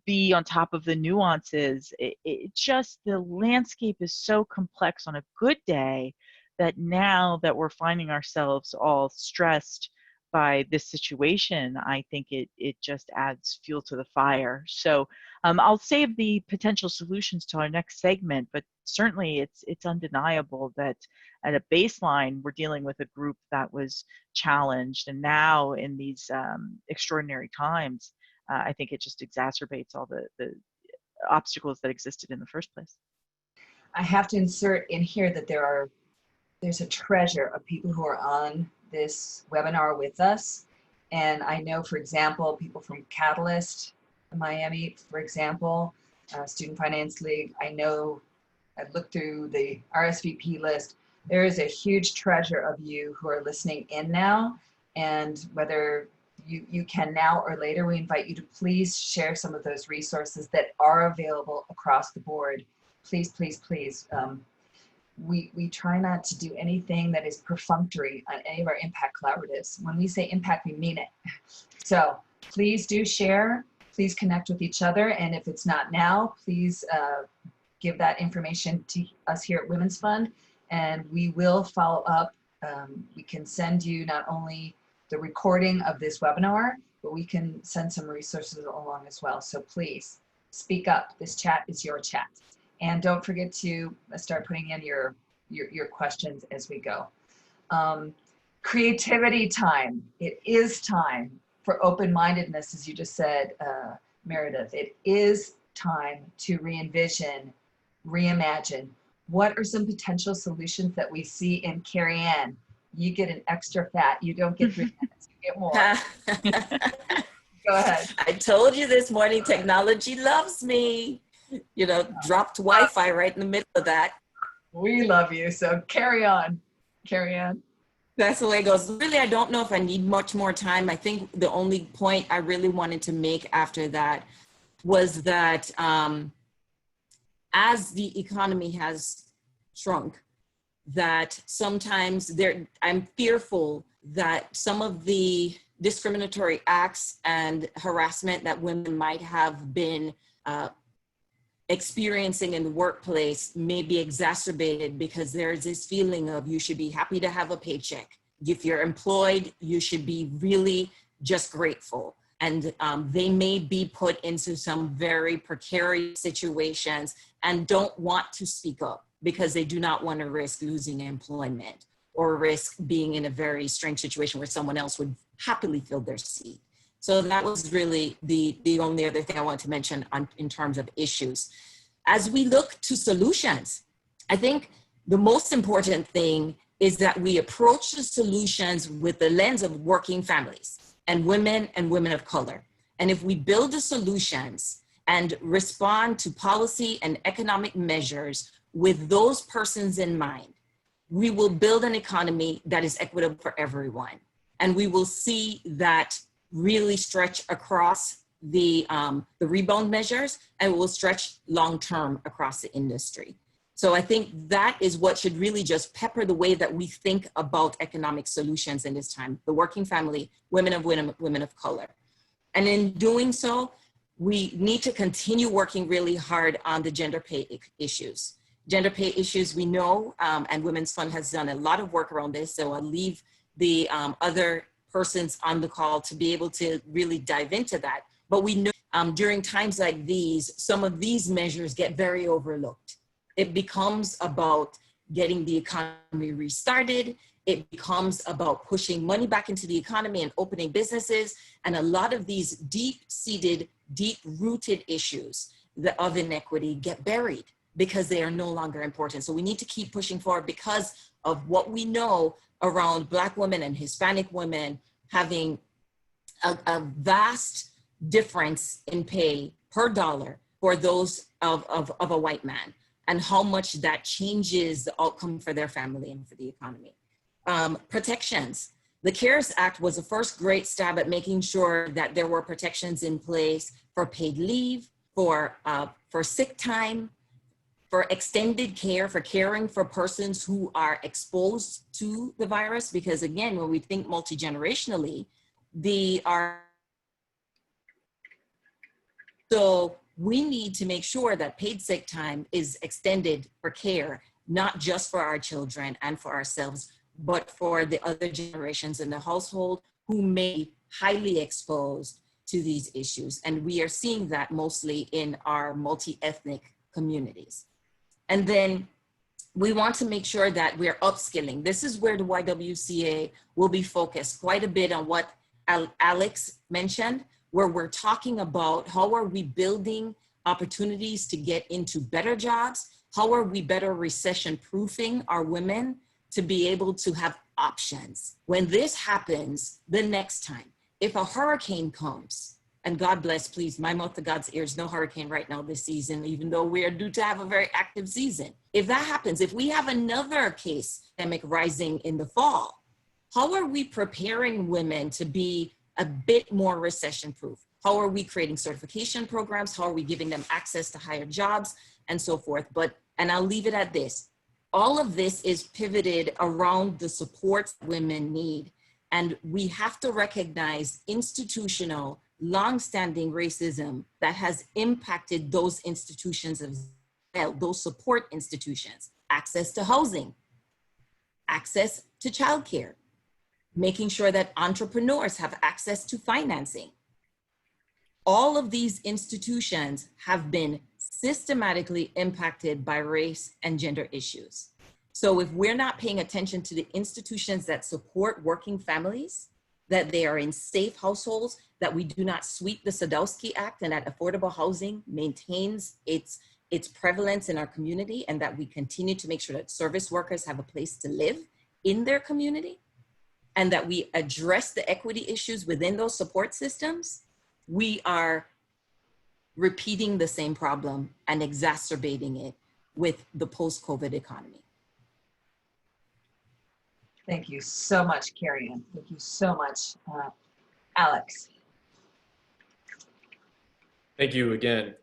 be on top of the nuances. It just, the landscape is so complex on a good day that now that we're finding ourselves all stressed by this situation, I think it just adds fuel to the fire. So I'll save the potential solutions to our next segment, but certainly it's undeniable that at a baseline, we're dealing with a group that was challenged. And now in these extraordinary times, I think it just exacerbates all the obstacles that existed in the first place. I have to insert in here that there's a treasure of people who are on this webinar with us. And I know, for example, people from Catalyst, Miami, for example, Student Finance League. I know, I've looked through the RSVP list. There is a huge treasure of you who are listening in now. And whether you can now or later, we invite you to please share some of those resources that are available across the board. Please, please, please. We try not to do anything that is perfunctory on any of our impact collaboratives. When we say impact, we mean it. So please do share, please connect with each other. And if it's not now, please give that information to us here at Women's Fund, and we will follow up. We can send you not only the recording of this webinar, but we can send some resources along as well. So please speak up. This chat is your chat. And don't forget to start putting in your questions as we go. Creativity time. It is time for open-mindedness, as you just said, Meredith. It is time to re-envision, reimagine. What are some potential solutions that we see in Carrie Ann? You get an extra fat. You don't get 3 minutes, you get more. Go ahead. I told you this morning, technology loves me. You know, dropped Wi-Fi right in the middle of that. We love you, so carry on. Carry on. That's the way it goes. Really, I don't know if I need much more time. I think the only point I really wanted to make after that was that as the economy has shrunk, that sometimes I'm fearful that some of the discriminatory acts and harassment that women might have been experiencing in the workplace may be exacerbated because there's this feeling of you should be happy to have a paycheck. If you're employed, you should be really just grateful. And they may be put into some very precarious situations and don't want to speak up because they do not want to risk losing employment or risk being in a very strange situation where someone else would happily fill their seat. So that was really the only other thing I want to mention in terms of issues. As we look to solutions, I think the most important thing is that we approach the solutions with the lens of working families and women of color. And if we build the solutions and respond to policy and economic measures with those persons in mind, we will build an economy that is equitable for everyone. And we will see that really stretch across the rebound measures, and will stretch long-term across the industry. So I think that is what should really just pepper the way that we think about economic solutions in this time, the working family, women of color. And in doing so, we need to continue working really hard on the gender pay issues. Gender pay issues, we know, and Women's Fund has done a lot of work around this, so I'll leave the other persons on the call to be able to really dive into that. But we know during times like these, some of these measures get very overlooked. It becomes about getting the economy restarted. It becomes about pushing money back into the economy and opening businesses. And a lot of these deep-seated, deep-rooted issues of inequity get buried because they are no longer important. So we need to keep pushing forward because of what we know around Black women and Hispanic women having a vast difference in pay per dollar for those of a white man, and how much that changes the outcome for their family and for the economy. Protections. The CARES Act was the first great stab at making sure that there were protections in place for paid leave, for sick time, for extended care, for caring for persons who are exposed to the virus. Because again, when we think multi-generationally, so we need to make sure that paid sick time is extended for care, not just for our children and for ourselves, but for the other generations in the household who may be highly exposed to these issues. And we are seeing that mostly in our multi-ethnic communities. And then we want to make sure that we're upskilling. This is where the YWCA will be focused quite a bit on what Alex mentioned, where we're talking about how are we building opportunities to get into better jobs? How are we better recession-proofing our women to be able to have options? When this happens the next time, if a hurricane comes, and God bless, please, my mouth to God's ears, no hurricane right now this season, even though we are due to have a very active season. If that happens, if we have another case pandemic rising in the fall, how are we preparing women to be a bit more recession-proof? How are we creating certification programs? How are we giving them access to higher jobs and so forth? And I'll leave it at this. All of this is pivoted around the supports women need. And we have to recognize institutional, long-standing racism that has impacted those institutions as well, those support institutions. Access to housing, access to childcare, making sure that entrepreneurs have access to financing. All of these institutions have been systematically impacted by race and gender issues. So if we're not paying attention to the institutions that support working families, that they are in safe households, that we do not sweep the Sadowski Act, and that affordable housing maintains its prevalence in our community, and that we continue to make sure that service workers have a place to live in their community, and that we address the equity issues within those support systems, we are repeating the same problem and exacerbating it with the post-COVID economy. Thank you so much, Carrie Ann. Thank you so much, Alex. Thank you again.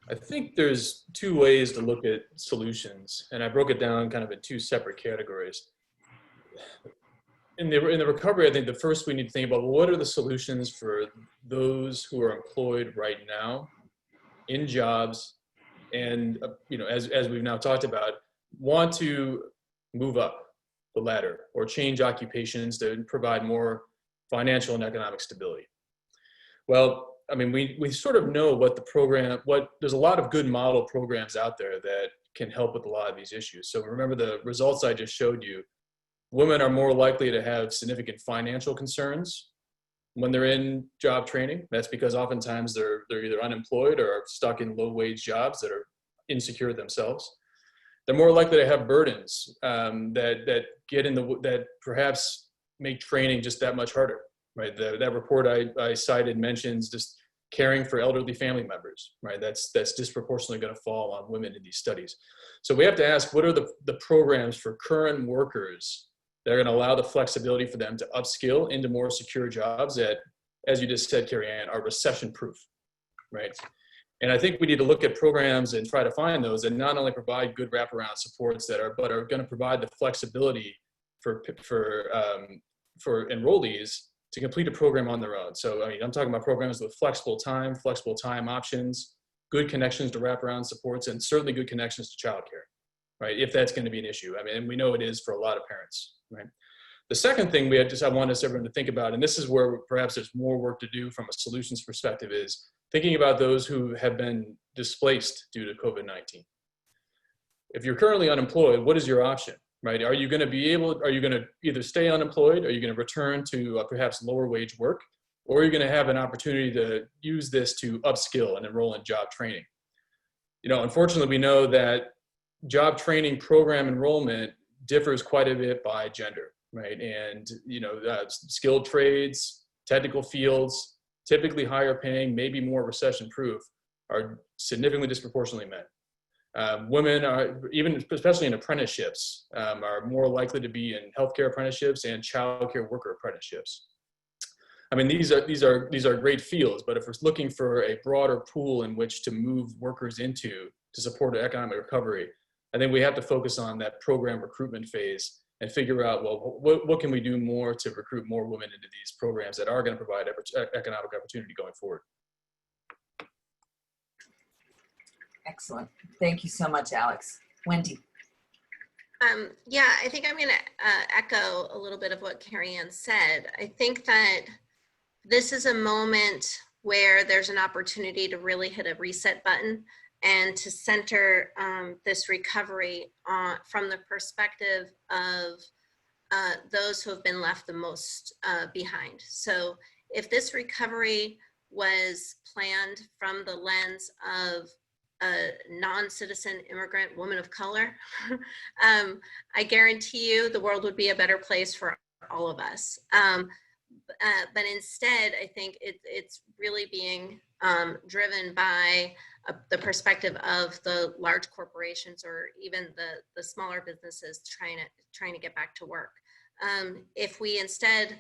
I think there's two ways to look at solutions, and I broke it down kind of in two separate categories. In the recovery, I think the first we need to think about, well, what are the solutions for those who are employed right now in jobs and, as we've now talked about, want to move up the ladder or change occupations to provide more financial and economic stability. Well, I mean, we sort of know there's a lot of good model programs out there that can help with a lot of these issues. So remember the results I just showed you. Women are more likely to have significant financial concerns when they're in job training. That's because oftentimes they're either unemployed or are stuck in low-wage jobs that are insecure themselves. They're more likely to have burdens that perhaps make training just that much harder. Right, that report I cited mentions just caring for elderly family members. Right, that's disproportionately going to fall on women in these studies. So we have to ask, what are the programs for current workers that are going to allow the flexibility for them to upskill into more secure jobs that, as you just said, Carrie Ann, are recession-proof. Right, and I think we need to look at programs and try to find those that not only provide good wraparound supports but are going to provide the flexibility for enrollees to complete a program on their own. So, I mean, I'm talking about programs with flexible time options, good connections to wraparound supports, and certainly good connections to childcare, right? If that's going to be an issue. I mean, and we know it is for a lot of parents, right? The second thing I want everyone to think about, and this is where perhaps there's more work to do from a solutions perspective, is thinking about those who have been displaced due to COVID-19. If you're currently unemployed, what is your option? Right? Are you going to either stay unemployed? Are you going to return to perhaps lower wage work? Or are you going to have an opportunity to use this to upskill and enroll in job training? Unfortunately, we know that job training program enrollment differs quite a bit by gender, right? And, skilled trades, technical fields, typically higher paying, maybe more recession proof, are significantly disproportionately men. Women are, especially in apprenticeships, are more likely to be in healthcare apprenticeships and childcare worker apprenticeships. I mean, these are great fields, but if we're looking for a broader pool in which to move workers into to support economic recovery, I think we have to focus on that program recruitment phase and figure out, well, what can we do more to recruit more women into these programs that are going to provide economic opportunity going forward. Excellent. Thank you so much, Alex. Wendy. Yeah, I think I'm going to echo a little bit of what Carrie Ann said. I think that this is a moment where there's an opportunity to really hit a reset button and to center this recovery from the perspective of those who have been left the most behind. So if this recovery was planned from the lens of a non-citizen immigrant woman of color, I guarantee you the world would be a better place for all of us. But instead, I think it's really being driven by the perspective of the large corporations or even the smaller businesses trying to get back to work. If we instead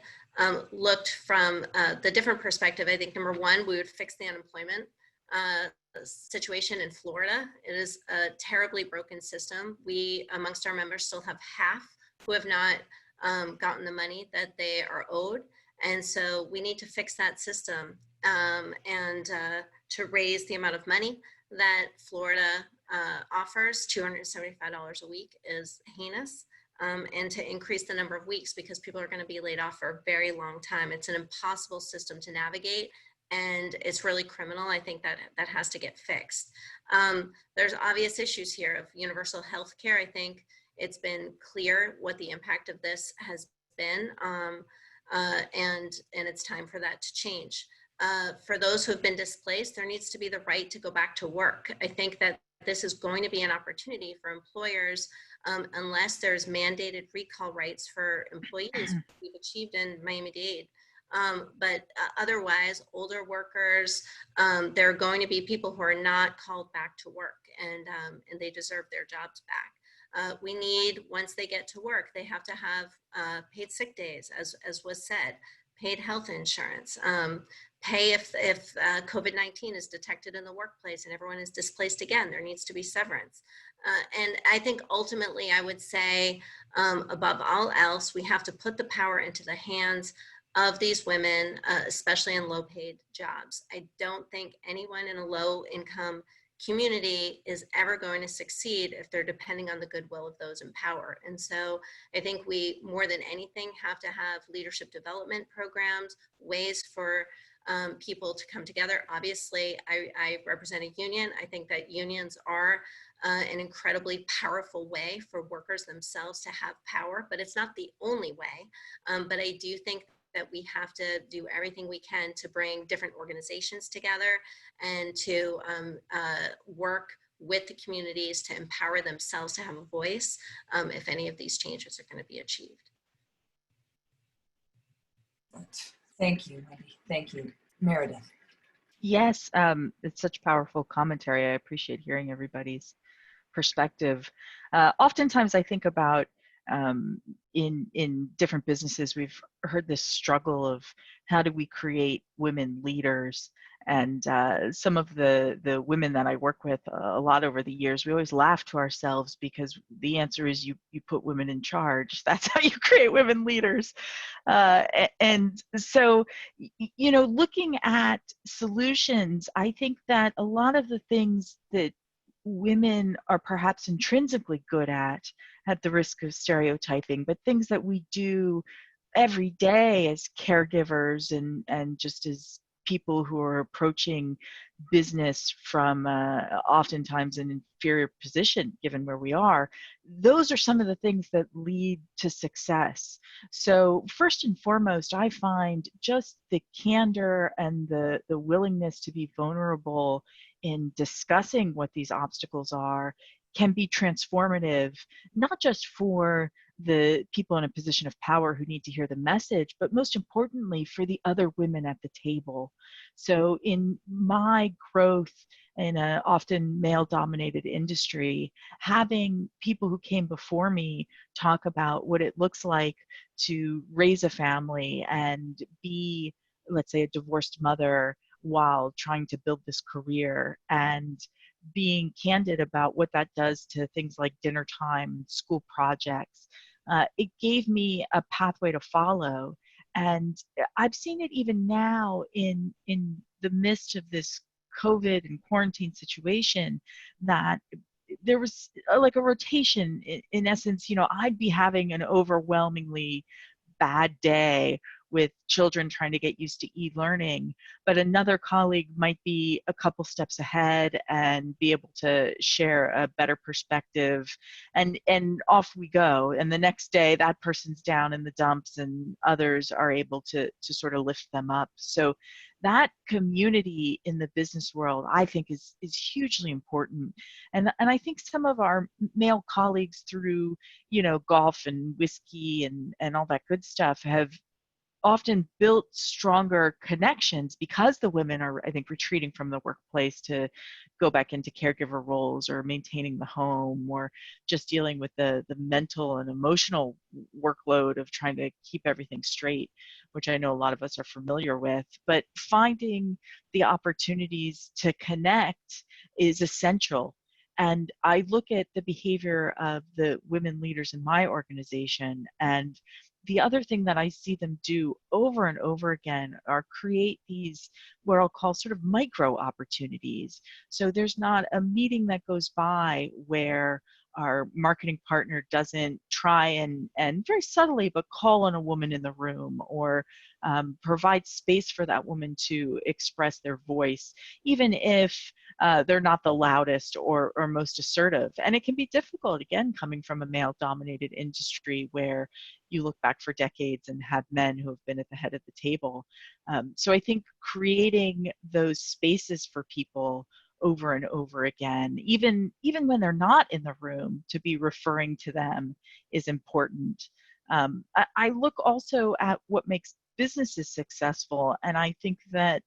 looked from the different perspective, I think number one, we would fix the unemployment situation in Florida. It is a terribly broken system. We, amongst our members, still have half who have not gotten the money that they are owed. And so we need to fix that system and to raise the amount of money that Florida offers. $275 a week is heinous. And to increase the number of weeks because people are going to be laid off for a very long time. It's an impossible system to navigate. And it's really criminal. I think that has to get fixed. There's obvious issues here of universal health care. I think it's been clear what the impact of this has been. And it's time for that to change. For those who have been displaced, there needs to be the right to go back to work. I think that this is going to be an opportunity for employers unless there's mandated recall rights for employees we've achieved in Miami-Dade. But otherwise, older workers, there are going to be people who are not called back to work and they deserve their jobs back. We need, once they get to work, they have to have paid sick days, as was said, paid health insurance, pay if COVID-19 is detected in the workplace and everyone is displaced again. There needs to be severance. And I think ultimately I would say, above all else, we have to put the power into the hands of these women, especially in low-paid jobs. I don't think anyone in a low-income community is ever going to succeed if they're depending on the goodwill of those in power. And so I think we, more than anything, have to have leadership development programs, ways for people to come together. Obviously, I represent a union. I think that unions are an incredibly powerful way for workers themselves to have power, but it's not the only way. But I do think that we have to do everything we can to bring different organizations together and to work with the communities to empower themselves to have a voice if any of these changes are going to be achieved. Thank you, Wendy. Thank you. Meredith. Yes, it's such powerful commentary. I appreciate hearing everybody's perspective. Oftentimes I think about in different businesses, we've heard this struggle of how do we create women leaders, and some of the women that I work with a lot over the years, we always laugh to ourselves because the answer is you put women in charge. That's how you create women leaders. And so, you know, looking at solutions, I think that a lot of the things that women are perhaps intrinsically good at the risk of stereotyping, but things that we do every day as caregivers and just as people who are approaching business from oftentimes an inferior position given where we are, those are some of the things that lead to success. So first and foremost, I find just the candor and the willingness to be vulnerable in discussing what these obstacles are can be transformative, not just for the people in a position of power who need to hear the message, but most importantly for the other women at the table. So in my growth in an often male-dominated industry, having people who came before me talk about what it looks like to raise a family and be, let's say, a divorced mother while trying to build this career, and being candid about what that does to things like dinner time, school projects, it gave me a pathway to follow. And I've seen it even now in the midst of this COVID and quarantine situation, that there was like a rotation. In essence, you know, I'd be having an overwhelmingly bad day with children trying to get used to e-learning, but another colleague might be a couple steps ahead and be able to share a better perspective, and off we go. And the next day that person's down in the dumps and others are able to sort of lift them up. So that community in the business world, I think, is hugely important. And I think some of our male colleagues through, you know, golf and whiskey and all that good stuff have often built stronger connections because the women are, I think, retreating from the workplace to go back into caregiver roles or maintaining the home or just dealing with the mental and emotional workload of trying to keep everything straight, which I know a lot of us are familiar with. But finding the opportunities to connect is essential. And I look at the behavior of the women leaders in my organization, and the other thing that I see them do over and over again are create these, what I'll call sort of micro opportunities. So there's not a meeting that goes by where our marketing partner doesn't try and very subtly, but call on a woman in the room, or provide space for that woman to express their voice, even if they're not the loudest or most assertive. And it can be difficult, again, coming from a male-dominated industry where you look back for decades and have men who have been at the head of the table. So I think creating those spaces for people over and over again, even when they're not in the room, to be referring to them is important. I look also at what makes businesses successful, and I think that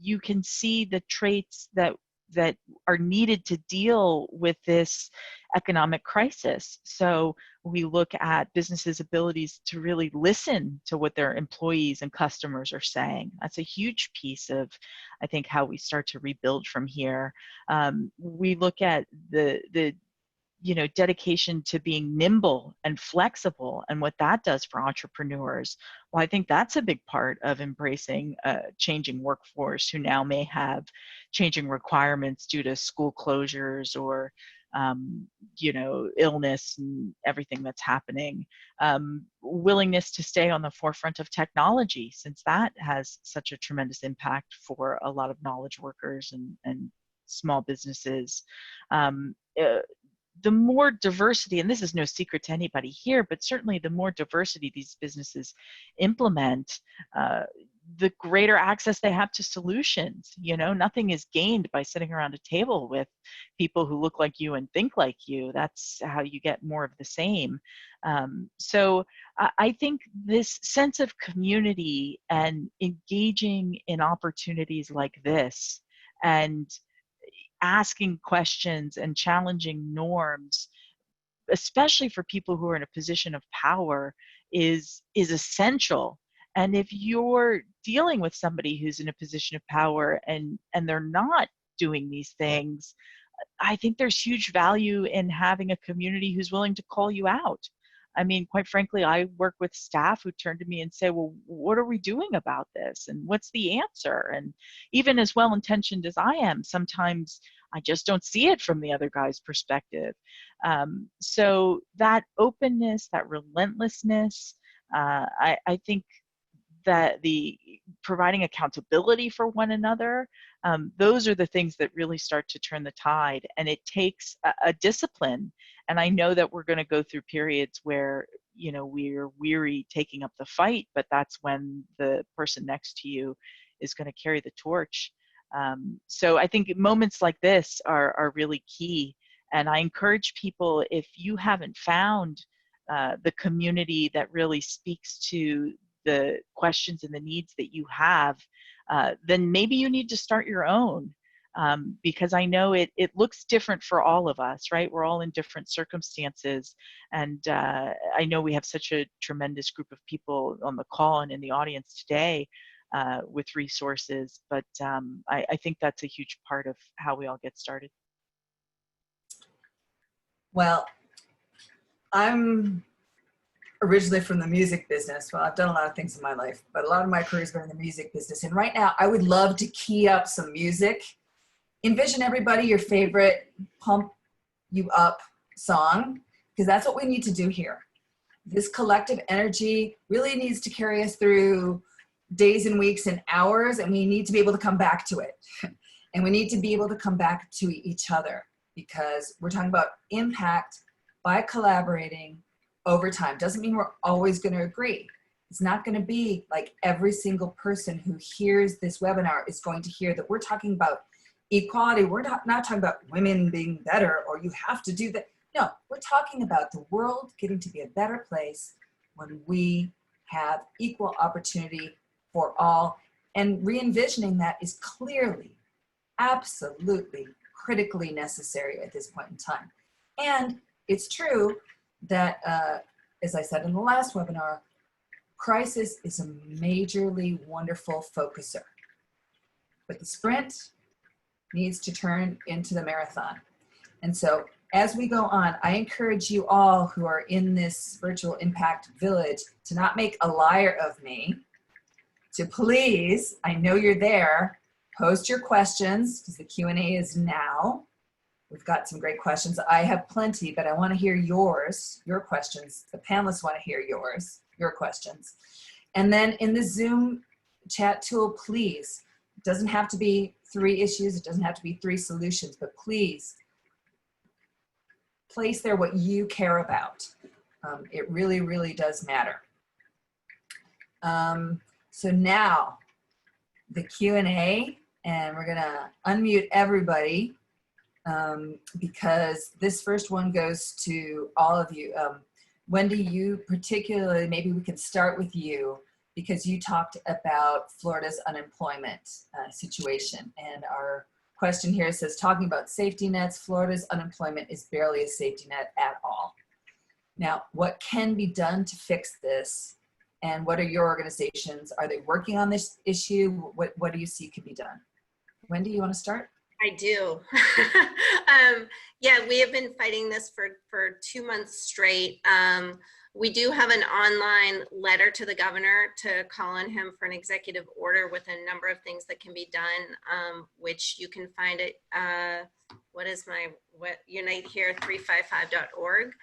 you can see the traits that that are needed to deal with this economic crisis. So we look at businesses' abilities to really listen to what their employees and customers are saying. That's a huge piece of, I think, how we start to rebuild from here. We look at the dedication to being nimble and flexible and what that does for entrepreneurs. Well, I think that's a big part of embracing a changing workforce who now may have changing requirements due to school closures or illness and everything that's happening. Willingness to stay on the forefront of technology, since that has such a tremendous impact for a lot of knowledge workers and small businesses. The more diversity, and this is no secret to anybody here, but certainly the more diversity these businesses implement, the greater access they have to solutions. Nothing is gained by sitting around a table with people who look like you and think like you. That's how you get more of the same. So I think this sense of community and engaging in opportunities like this and asking questions and challenging norms, especially for people who are in a position of power, is essential. And if you're dealing with somebody who's in a position of power and they're not doing these things, I think there's huge value in having a community who's willing to call you out. I mean, quite frankly, I work with staff who turn to me and say, well, what are we doing about this? And what's the answer? And even as well-intentioned as I am, sometimes I just don't see it from the other guy's perspective. So that openness, that relentlessness, I think that the providing accountability for one another, those are the things that really start to turn the tide. And it takes a discipline. And I know that we're going to go through periods where, we're weary taking up the fight, but that's when the person next to you is going to carry the torch. So I think moments like this are really key. And I encourage people, if you haven't found the community that really speaks to the questions and the needs that you have, then maybe you need to start your own. Because I know it looks different for all of us, right? We're all in different circumstances. And I know we have such a tremendous group of people on the call and in the audience today with resources, but I think that's a huge part of how we all get started. Well, I'm originally from the music business. Well, I've done a lot of things in my life, but a lot of my career has been in the music business. And right now, I would love to key up some music. Envision everybody your favorite pump you up song, because that's what we need to do here. This collective energy really needs to carry us through days and weeks and hours, and we need to be able to come back to it. And we need to be able to come back to each other, because we're talking about impact by collaborating over time. Doesn't mean we're always going to agree. It's not going to be like every single person who hears this webinar is going to hear that we're talking about equality. We're not talking about women being better or you have to do that. No, we're talking about the world getting to be a better place when we have equal opportunity for all, and re-envisioning that is clearly, absolutely, critically necessary at this point in time. And it's true that, as I said in the last webinar, crisis is a majorly wonderful focuser, but the sprint needs to turn into the marathon. And so as we go on, I encourage you all who are in this virtual impact village to not make a liar of me, to please, I know you're there, post your questions, because the Q&A is now. We've got some great questions. I have plenty, but I want to hear yours, your questions. The panelists want to hear yours, your questions. And then in the Zoom chat tool, please, it doesn't have to be 3 issues, it doesn't have to be 3 solutions, but please place there what you care about. It really, really does matter. So now the Q&A, and we're gonna unmute everybody because this first one goes to all of you. Wendy, you particularly, maybe we can start with you, because you talked about Florida's unemployment situation and our question here says, talking about safety nets, Florida's unemployment is barely a safety net at all. Now, what can be done to fix this? And what are your organizations? Are they working on this issue? What do you see could be done? Wendy, you want to start? I do. Yeah, we have been fighting this for 2 months straight. We do have an online letter to the governor to call on him for an executive order with a number of things that can be done, which you can find at, unitehere355.org.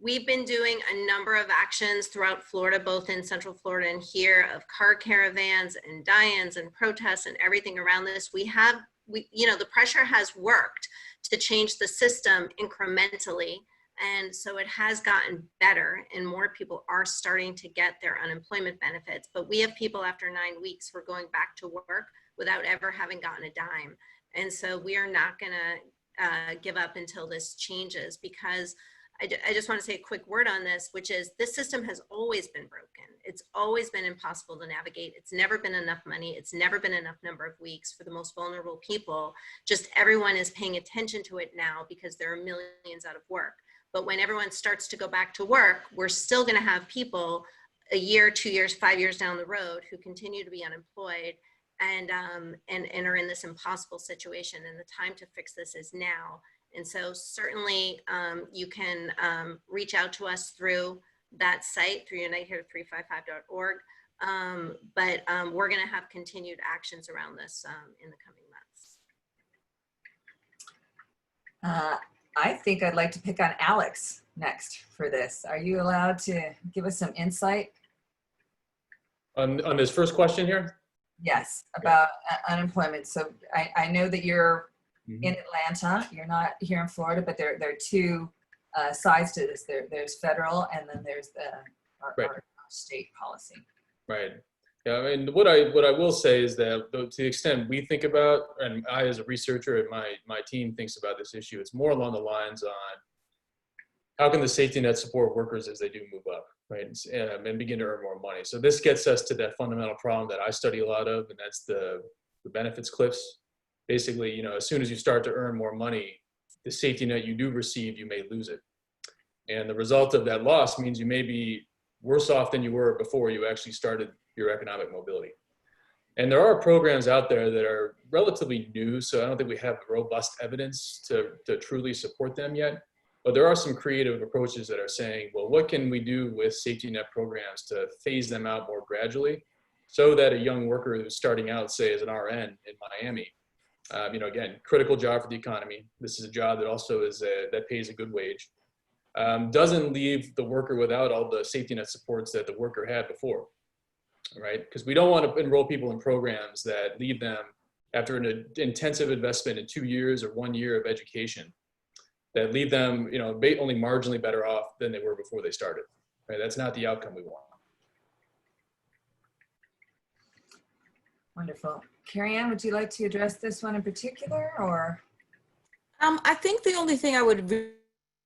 We've been doing a number of actions throughout Florida, both in Central Florida and here, of car caravans and die-ins and protests and everything around this. The pressure has worked to change the system incrementally. And so it has gotten better and more people are starting to get their unemployment benefits. But we have people after 9 weeks who are going back to work without ever having gotten a dime. And so we are not gonna give up until this changes, because I just want to say a quick word on this, which is this system has always been broken. It's always been impossible to navigate. It's never been enough money. It's never been enough number of weeks for the most vulnerable people. Just everyone is paying attention to it now because there are millions out of work. But when everyone starts to go back to work, we're still going to have people a year, 2 years, 5 years down the road who continue to be unemployed and are in this impossible situation. And the time to fix this is now. And so certainly you can reach out to us through that site, through unitehere355.org. But we're going to have continued actions around this in the coming months. I think I'd like to pick on Alex next for this. Are you allowed to give us some insight? On this first question here? Yes, about unemployment. So I know that you're in Atlanta, you're not here in Florida, but there are two sides to this. There's federal, and then there's our state policy. Right. Yeah, I mean, what I will say is that to the extent we think about, and I as a researcher and my team thinks about this issue, it's more along the lines on how can the safety net support workers as they do move up, right, and begin to earn more money. So this gets us to that fundamental problem that I study a lot of, and that's the benefits cliffs. Basically, as soon as you start to earn more money, the safety net you do receive, you may lose it. And the result of that loss means you may be worse off than you were before you actually started your economic mobility. And there are programs out there that are relatively new, so I don't think we have robust evidence to truly support them yet. But there are some creative approaches that are saying, well, what can we do with safety net programs to phase them out more gradually so that a young worker who's starting out, say, as an RN in Miami, again, critical job for the economy. This is a job that also that pays a good wage. Doesn't leave the worker without all the safety net supports that the worker had before, right? Because we don't want to enroll people in programs that leave them after an intensive investment in 2 years or 1 year of education, that leave them, only marginally better off than they were before they started, right? That's not the outcome we want. Wonderful. Carrie Ann, would you like to address this one in particular, or? I think the only thing I would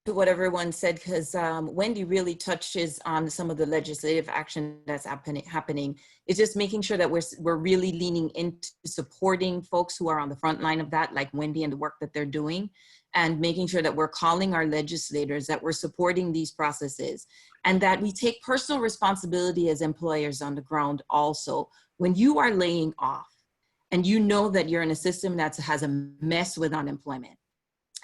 to what everyone said, because Wendy really touches on some of the legislative action that's happening, is just making sure that we're really leaning into supporting folks who are on the front line of that, like Wendy and the work that they're doing, and making sure that we're calling our legislators, that we're supporting these processes, and that we take personal responsibility as employers on the ground also. When you are laying off and you know that you're in a system that has a mess with unemployment,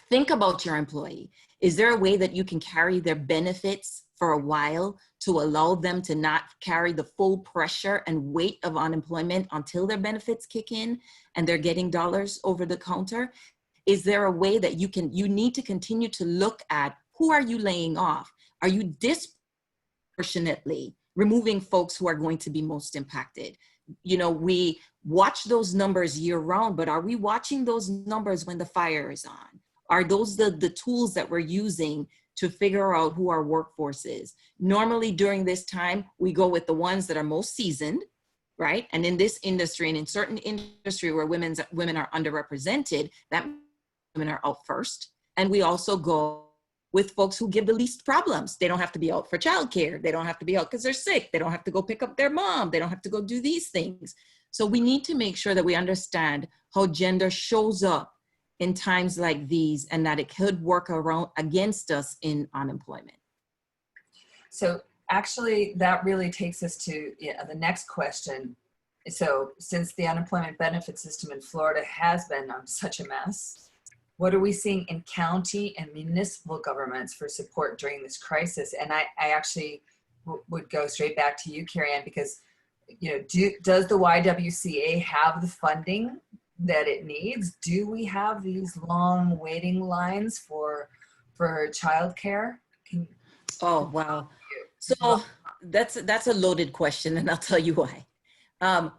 think about your employee. Is there a way that you can carry their benefits for a while to allow them to not carry the full pressure and weight of unemployment until their benefits kick in and they're getting dollars over the counter? Is there a way that you need to continue to look at who are you laying off? Are you disproportionately removing folks who are going to be most impacted? We watch those numbers year round, but are we watching those numbers when the fire is on? Are those the tools that we're using to figure out who our workforce is? Normally during this time, we go with the ones that are most seasoned, right? And in this industry and in certain industry where women are underrepresented, that women are out first. And we also go with folks who give the least problems. They don't have to be out for childcare. They don't have to be out because they're sick. They don't have to go pick up their mom. They don't have to go do these things. So we need to make sure that we understand how gender shows up in times like these and that it could work around against us in unemployment. So actually, that really takes us to the next question. So since the unemployment benefit system in Florida has been such a mess, what are we seeing in county and municipal governments for support during this crisis? And I actually would go straight back to you, Carrie Ann, because does the YWCA have the funding that it needs? Do we have these long waiting lines for childcare? Oh, wow. So that's a loaded question, and I'll tell you why. I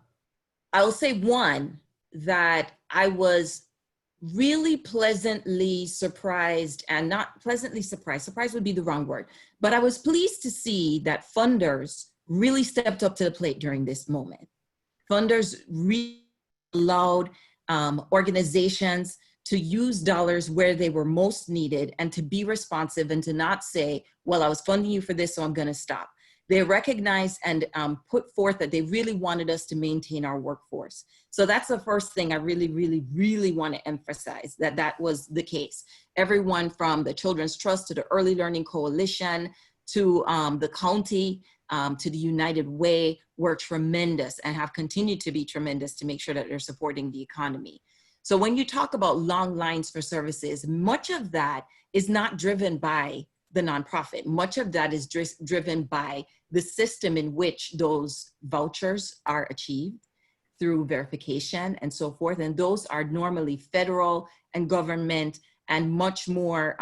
will say one, that I was really pleasantly surprised, and not pleasantly surprised would be the wrong word, but I was pleased to see that funders really stepped up to the plate during this moment. Funders really allowed organizations to use dollars where they were most needed and to be responsive and to not say, well, I was funding you for this, so I'm going to stop. They recognized and put forth that they really wanted us to maintain our workforce. So that's the first thing I really, really, really want to emphasize, that was the case. Everyone from the Children's Trust to the Early Learning Coalition to the county to the United Way were tremendous and have continued to be tremendous to make sure that they're supporting the economy. So when you talk about long lines for services, much of that is not driven by the nonprofit. Much of that is driven by the system in which those vouchers are achieved through verification and so forth. And those are normally federal and government and much more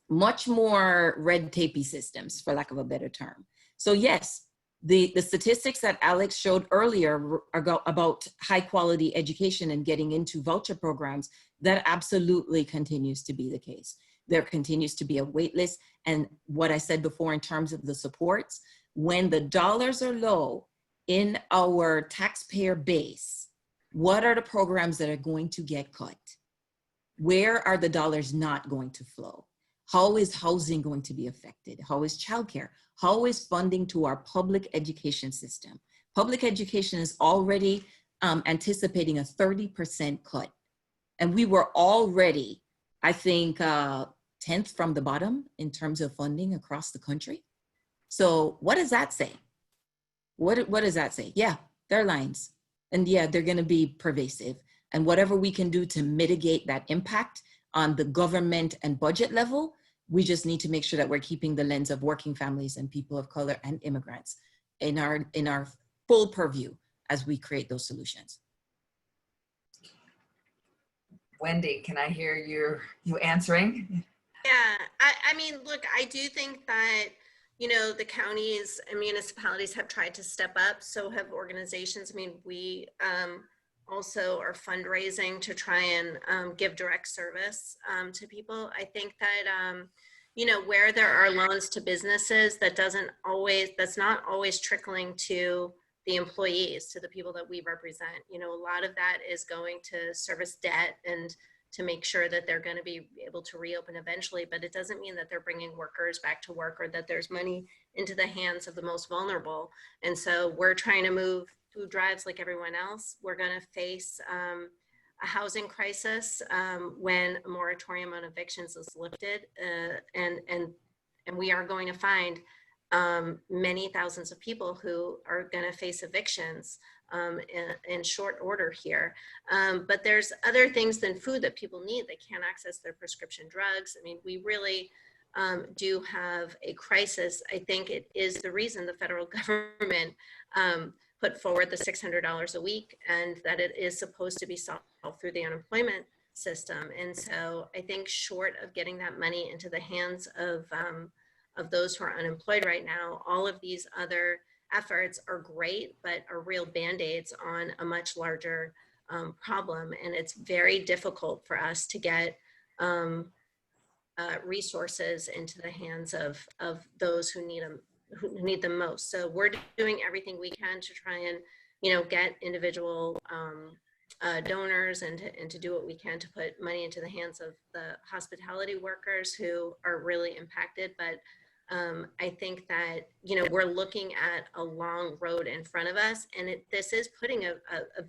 red tapey systems, for lack of a better term. So yes, the statistics that Alex showed earlier about high quality education and getting into voucher programs, that absolutely continues to be the case. There continues to be a wait list. And what I said before in terms of the supports, when the dollars are low in our taxpayer base, what are the programs that are going to get cut? Where are the dollars not going to flow? How is housing going to be affected? How is childcare? How is funding to our public education system? Public education is already anticipating a 30% cut. And we were already, I think, 10th from the bottom in terms of funding across the country. So what does that say? What does that say? Yeah, there are lines. And yeah, they're gonna be pervasive. And whatever we can do to mitigate that impact on the government and budget level, we just need to make sure that we're keeping the lens of working families and people of color and immigrants in our full purview as we create those solutions. Wendy, can I hear you answering? Yeah, I mean, look, I do think that, the counties and municipalities have tried to step up. So have organizations. I mean, we also are fundraising to try and give direct service to people. I think that, where there are loans to businesses, that's not always trickling to the employees, to the people that we represent. A lot of that is going to service debt and to make sure that they're going to be able to reopen eventually, but it doesn't mean that they're bringing workers back to work or that there's money into the hands of the most vulnerable. And so we're trying to move food drives like everyone else. We're going to face a housing crisis when a moratorium on evictions is lifted, and we are going to find many thousands of people who are going to face evictions in short order here. But there's other things than food that people need. They can't access their prescription drugs. I mean, we really do have a crisis. I think it is the reason the federal government put forward the $600 a week, and that it is supposed to be solved through the unemployment system. And so I think short of getting that money into the hands of those who are unemployed right now, all of these other efforts are great, but are real Band-Aids on a much larger problem. And it's very difficult for us to get resources into the hands of those who need them most. So we're doing everything we can to try and, get individual donors and to do what we can to put money into the hands of the hospitality workers who are really impacted. But I think that, we're looking at a long road in front of us, and this is putting a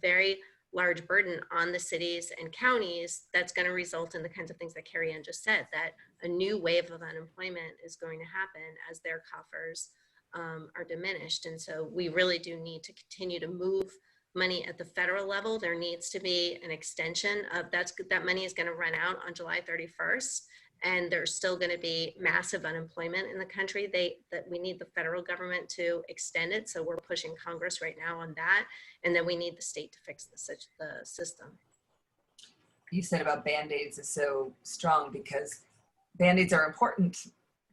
very large burden on the cities and counties that's going to result in the kinds of things that Carrie Ann just said, that a new wave of unemployment is going to happen as their coffers are diminished. And so we really do need to continue to move money at the federal level. There needs to be an extension of that money is going to run out on July 31st. And there's still going to be massive unemployment in the country. That we need the federal government to extend it. So we're pushing Congress right now on that. And then we need the state to fix the system. You said about Band-Aids is so strong because Band-Aids are important.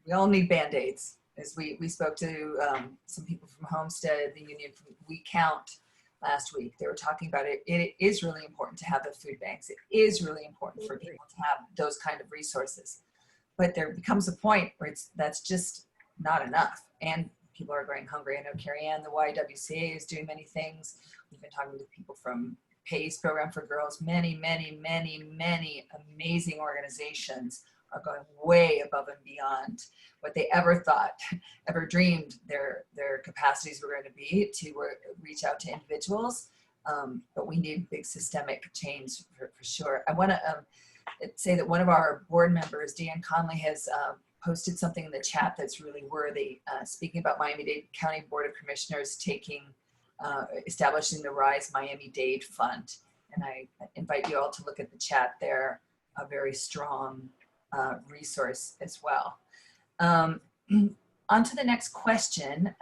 We all need Band-Aids. As we spoke to some people from Homestead, the union from We Count last week, they were talking about it. It is really important to have the food banks. It is really important for people to have those kind of resources. But there becomes a point where that's just not enough. And people are going hungry. I know Carrie Ann, the YWCA is doing many things. We've been talking to people from PACE Program for Girls. Many, many, many, many amazing organizations are going way above and beyond what they ever thought, ever dreamed their capacities were going to be to reach out to individuals. But we need big systemic change for sure. I want to say that one of our board members, Deanne Conley, has posted something in the chat that's really worthy, speaking about Miami-Dade County Board of Commissioners establishing the Rise Miami-Dade Fund. And I invite you all to look at the chat there, a very strong resource as well. On to the next question.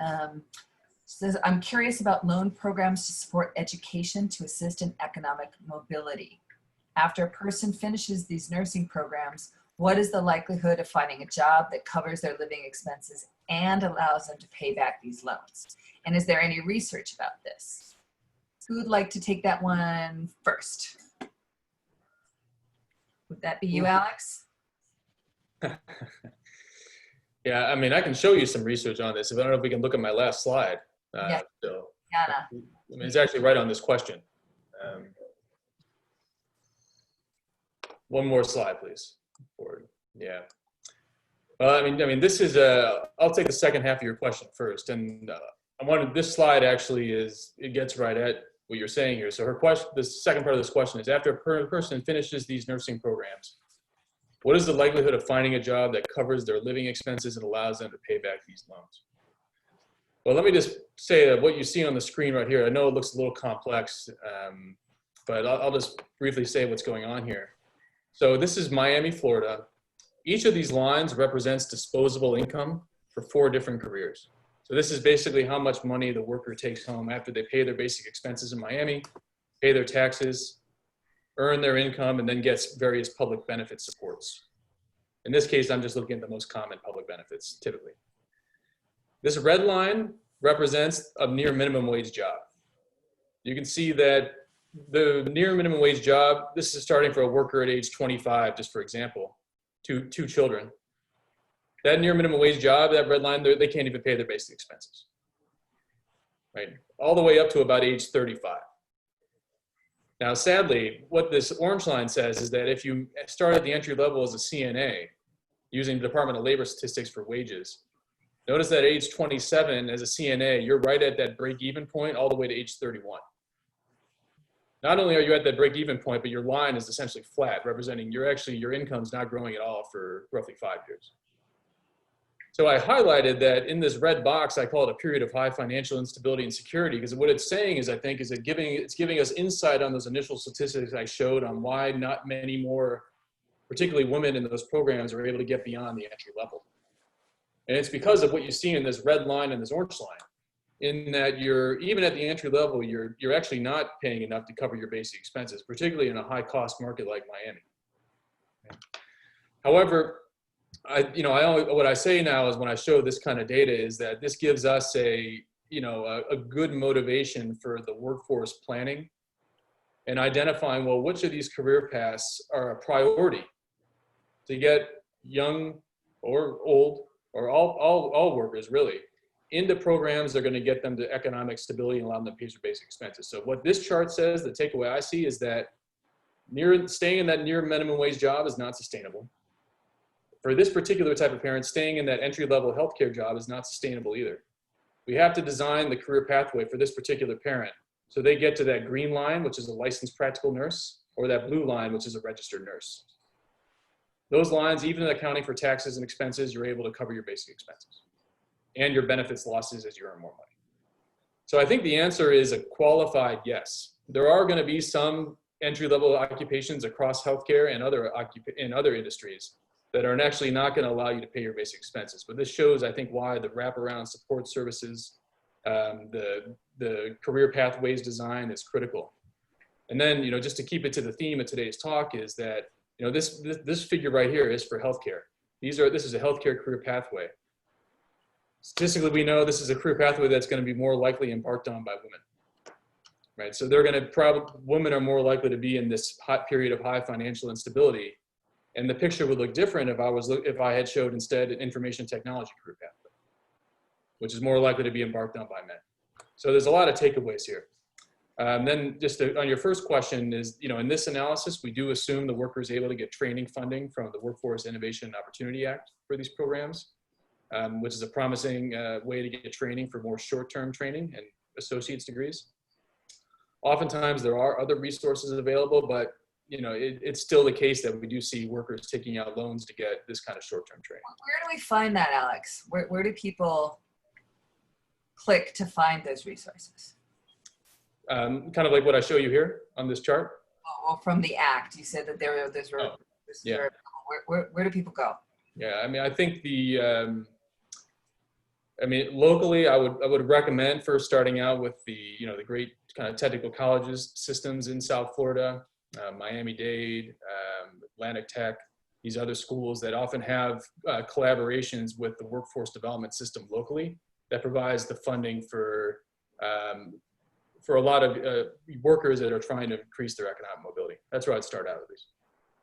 Says, I'm curious about loan programs to support education to assist in economic mobility. After a person finishes these nursing programs, what is the likelihood of finding a job that covers their living expenses and allows them to pay back these loans? And is there any research about this? Who would like to take that one first? Would that be you, Alex? Yeah, I mean, I can show you some research on this. I don't know if we can look at my last slide. Yeah. So, Yana. I mean, it's actually right on this question. One more slide, please. Forward. Yeah. Well, I mean, this is I'll take the second half of your question first. And I wanted, this slide actually it gets right at what you're saying here. So her question, the second part of this question is, after a person finishes these nursing programs, what is the likelihood of finding a job that covers their living expenses and allows them to pay back these loans? Well, let me just say that what you see on the screen right here, I know it looks a little complex, but I'll just briefly say what's going on here. So this is Miami, Florida. Each of these lines represents disposable income for 4 different careers. So this is basically how much money the worker takes home after they pay their basic expenses in Miami, pay their taxes, earn their income, and then gets various public benefit supports. In this case, I'm just looking at the most common public benefits, typically. This red line represents a near minimum wage job. You can see that the near minimum wage job, this is starting for a worker at age 25, just for example, two children. That near minimum wage job, that red line, they can't even pay their basic expenses, right? All the way up to about age 35. Now, sadly, what this orange line says is that if you start at the entry level as a CNA, using the Department of Labor statistics for wages, notice that at age 27 as a CNA, you're right at that break-even point all the way to age 31. Not only are you at that break-even point, but your line is essentially flat, representing your income's not growing at all for roughly 5 years. So I highlighted that in this red box, I call it a period of high financial instability and security, because what it's saying is, I think, is that it's giving us insight on those initial statistics I showed on why not many more, particularly women in those programs, are able to get beyond the entry level. And it's because of what you see in this red line and this orange line, in that even at the entry level, you're actually not paying enough to cover your basic expenses, particularly in a high cost market like Miami. However, what I say now is, when I show this kind of data, is that this gives us a good motivation for the workforce planning and identifying, well, which of these career paths are a priority to get young or old or all workers really into programs that are going to get them to economic stability and allow them to pay their basic expenses. So what this chart says, the takeaway I see, is that staying in that near minimum wage job is not sustainable. for this particular type of parent, staying in that entry-level healthcare job is not sustainable either. We have to design the career pathway for this particular parent so they get to that green line, which is a licensed practical nurse, or that blue line, which is a registered nurse. Those lines, even accounting for taxes and expenses, you're able to cover your basic expenses and your benefits losses as you earn more money. So I think the answer is a qualified yes. There are going to be some entry-level occupations across healthcare and other industries that are actually not going to allow you to pay your basic expenses. But this shows, I think, why the wraparound support services, the career pathways design is critical. And then, just to keep it to the theme of today's talk is that, this figure right here is for healthcare. This is a healthcare career pathway. Statistically, we know this is a career pathway that's going to be more likely embarked on by women, right? So women are more likely to be in this hot period of high financial instability. And the picture would look different if I had showed instead an information technology career pathway, which is more likely to be embarked on by men. So there's a lot of takeaways here. Then on your first question is, in this analysis, we do assume the worker is able to get training funding from the Workforce Innovation and Opportunity Act for these programs, which is a promising way to get training for more short-term training and associate's degrees. Oftentimes there are other resources available, but it's still the case that we do see workers taking out loans to get this kind of short-term training. Where do we find that, Alex? Where do people click to find those resources? Kind of like what I show you here on this chart. Oh, well, from the Act, you said that where do people go? Yeah, I think locally, I would recommend first starting out with the great kind of technical colleges systems in South Florida, Miami-Dade, Atlantic Tech, these other schools that often have collaborations with the workforce development system locally that provides the funding for a lot of workers that are trying to increase their economic mobility. That's where I'd start out at least.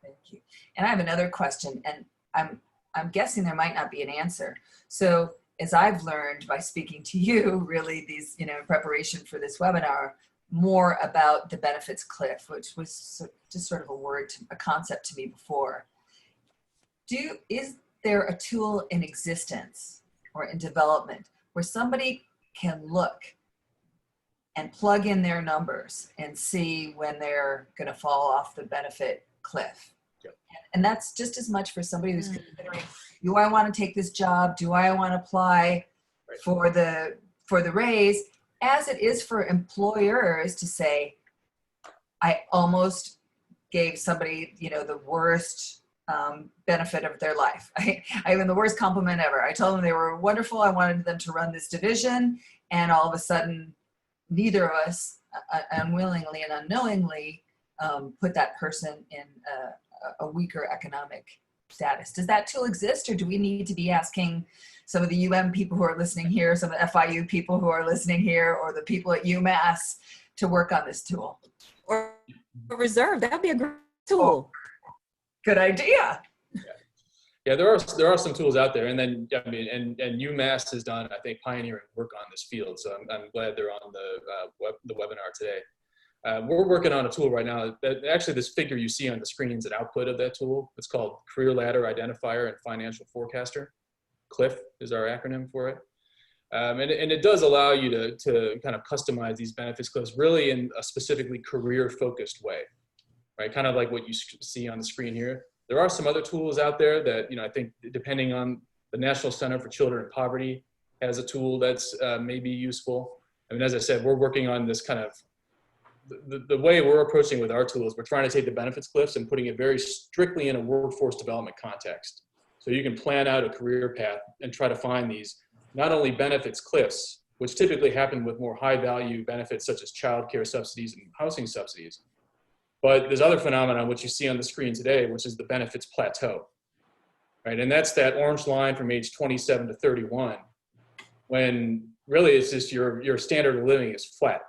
Thank you. And I have another question, and I'm guessing there might not be an answer. So as I've learned by speaking to you, really these, in preparation for this webinar, more about the benefits cliff, which was just sort of a concept to me before. Is there a tool in existence or in development where somebody can look and plug in their numbers and see when they're going to fall off the benefit cliff? Yep. And that's just as much for somebody who's considering, do I want to take this job? Do I want to apply for the raise? As it is for employers to say, I almost gave somebody, the worst benefit of their life. I even the worst compliment ever. I told them they were wonderful. I wanted them to run this division, and all of a sudden, neither of us, unwillingly and unknowingly, put that person in a weaker economic status. Does that tool exist, or do we need to be asking some of the people who are listening here, some of the FIU people who are listening here, or the people at UMass to work on this tool? Or reserve, that would be a great tool. Good idea. Yeah, there are some tools out there, and then and UMass has done, I think, pioneering work on this field. So I'm glad they're on the webinar today. We're working on a tool right now. Actually, this figure you see on the screen is an output of that tool. It's called Career Ladder Identifier and Financial Forecaster. CLIF is our acronym for it. And it does allow you to kind of customize these benefits cliffs really in a specifically career-focused way, right? Kind of like what you see on the screen here. There are some other tools out there that, I think depending on the National Center for Children in Poverty has a tool that's maybe useful. As I said, we're working on this kind of, the way we're approaching with our tools, we're trying to take the benefits cliffs and putting it very strictly in a workforce development context. So you can plan out a career path and try to find these, not only benefits cliffs, which typically happen with more high value benefits such as childcare subsidies and housing subsidies, but there's other phenomenon which you see on the screen today, which is the benefits plateau, right? And that's that orange line from age 27 to 31, when really it's just your standard of living is flat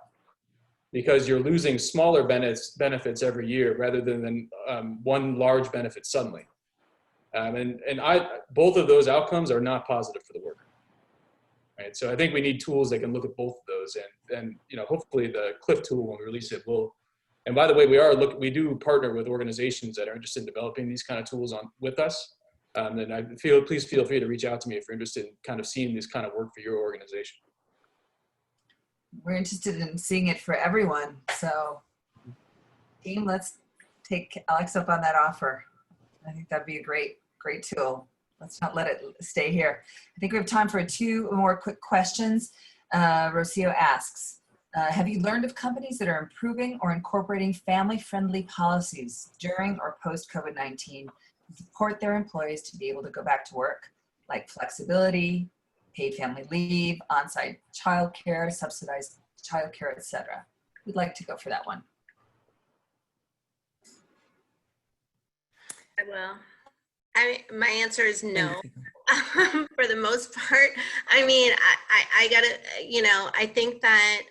because you're losing smaller benefits every year rather than one large benefit suddenly. Both of those outcomes are not positive for the worker, right? So I think we need tools that can look at both of those, and hopefully the CLIF tool, when we release it, will. And by the way, we do partner with organizations that are interested in developing these kind of tools with us. then please feel free to reach out to me if you're interested in kind of seeing this kind of work for your organization. We're interested in seeing it for everyone. So team, let's take Alex up on that offer. I think that'd be a great tool. Let's not let it stay here. I think we have time for 2 more quick questions. Rocio asks, have you learned of companies that are improving or incorporating family-friendly policies during or post-COVID-19 to support their employees to be able to go back to work, like flexibility, paid family leave, on-site childcare, subsidized childcare, etc.? We'd like to go for that one. I will. My answer is no. For the most part. I mean, I gotta, I think that,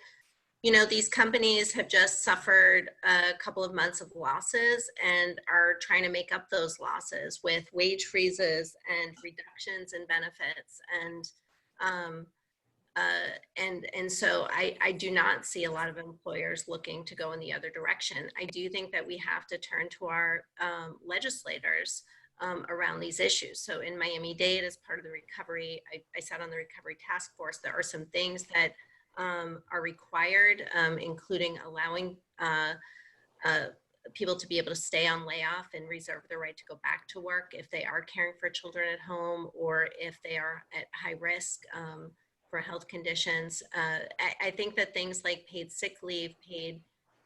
these companies have just suffered a couple of months of losses and are trying to make up those losses with wage freezes and reductions in benefits. And so I do not see a lot of employers looking to go in the other direction. I do think that we have to turn to our legislators around these issues. So in Miami-Dade, as part of the recovery, I sat on the recovery task force. There are some things that are required, including allowing people to be able to stay on layoff and reserve the right to go back to work if they are caring for children at home or if they are at high risk for health conditions. I think that things like paid sick leave, paid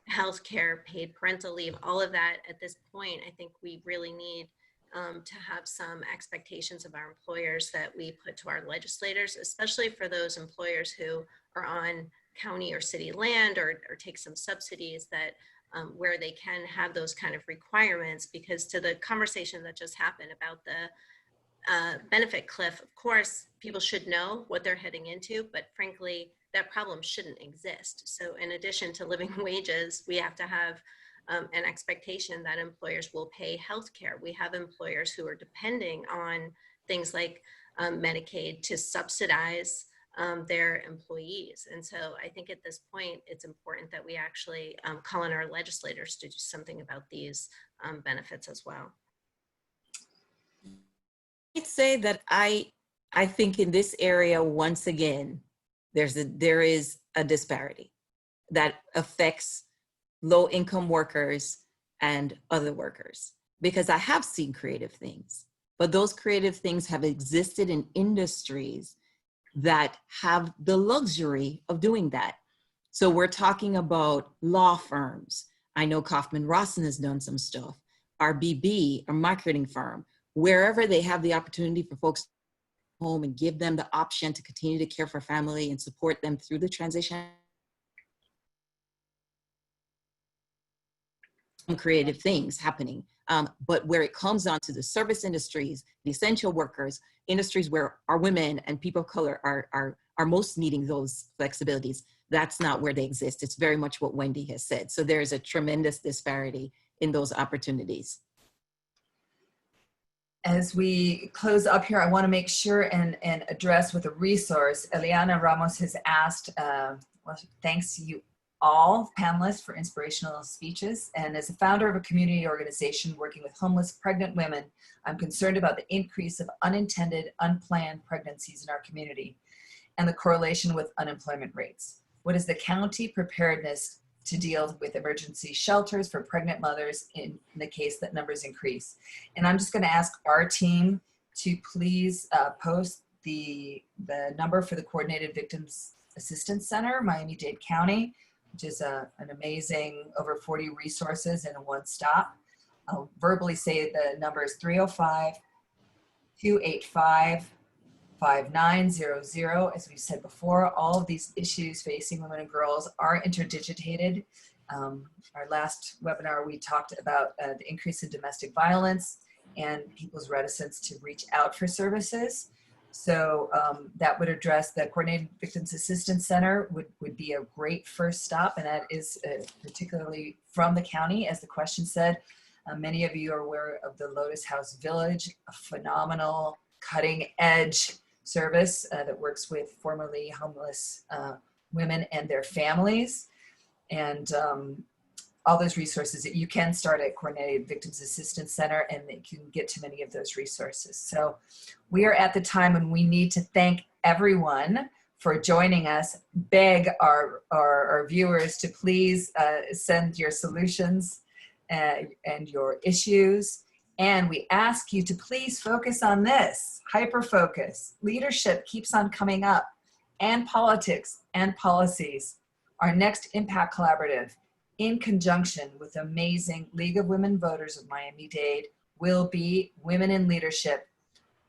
health care, paid parental leave, all of that at this point, I think we really need to have some expectations of our employers that we put to our legislators, especially for those employers who are on county or city land or take some subsidies that where they can have those kind of requirements. Because to the conversation that just happened about the benefit cliff, of course, people should know what they're heading into, but frankly, that problem shouldn't exist. So in addition to living wages, we have to have an expectation that employers will pay health care. We have employers who are depending on things like Medicaid to subsidize their employees. And so I think at this point, it's important that we actually call on our legislators to do something about these benefits as well. I'd say that I think in this area, once again, there is a disparity that affects low-income workers and other workers, because I have seen creative things, but those creative things have existed in industries that have the luxury of doing that. So we're talking about law firms. I know Kaufman Rawson has done some stuff. RBB, a marketing firm, wherever they have the opportunity for folks to go home and give them the option to continue to care for family and support them through the transition. Creative things happening. But where it comes down to the service industries, the essential workers, industries where our women and people of color are most needing those flexibilities, that's not where they exist. It's very much what Wendy has said. So there's a tremendous disparity in those opportunities. As we close up here, I want to make sure and address with a resource. Eliana Ramos has asked, well, thanks to you all panelists for inspirational speeches. And as a founder of a community organization working with homeless pregnant women, I'm concerned about the increase of unintended, unplanned pregnancies in our community and the correlation with unemployment rates. What is the county preparedness to deal with emergency shelters for pregnant mothers in the case that numbers increase? And I'm just going to ask our team to please post the number for the Coordinated Victims Assistance Center, Miami-Dade County, which is an amazing over 40 resources in a one-stop. I'll verbally say the number is 305-285-5900. As we said before, all of these issues facing women and girls are interdigitated. Our last webinar, we talked about the increase in domestic violence and people's reticence to reach out for services. So that would address the Coordinated Victims Assistance Center would be a great first stop, and that is particularly from the county, as the question said. Many of you are aware of the Lotus House Village, a phenomenal cutting edge service that works with formerly homeless women and their families. And all those resources that you can start at Coordinated Victims Assistance Center, and that you can get to many of those resources. So we are at the time when we need to thank everyone for joining us, beg our viewers to please send your solutions and your issues. And we ask you to please focus on this, hyper-focus. Leadership keeps on coming up, and politics and policies. Our next Impact Collaborative, in conjunction with amazing League of Women Voters of Miami-Dade, will be Women in Leadership.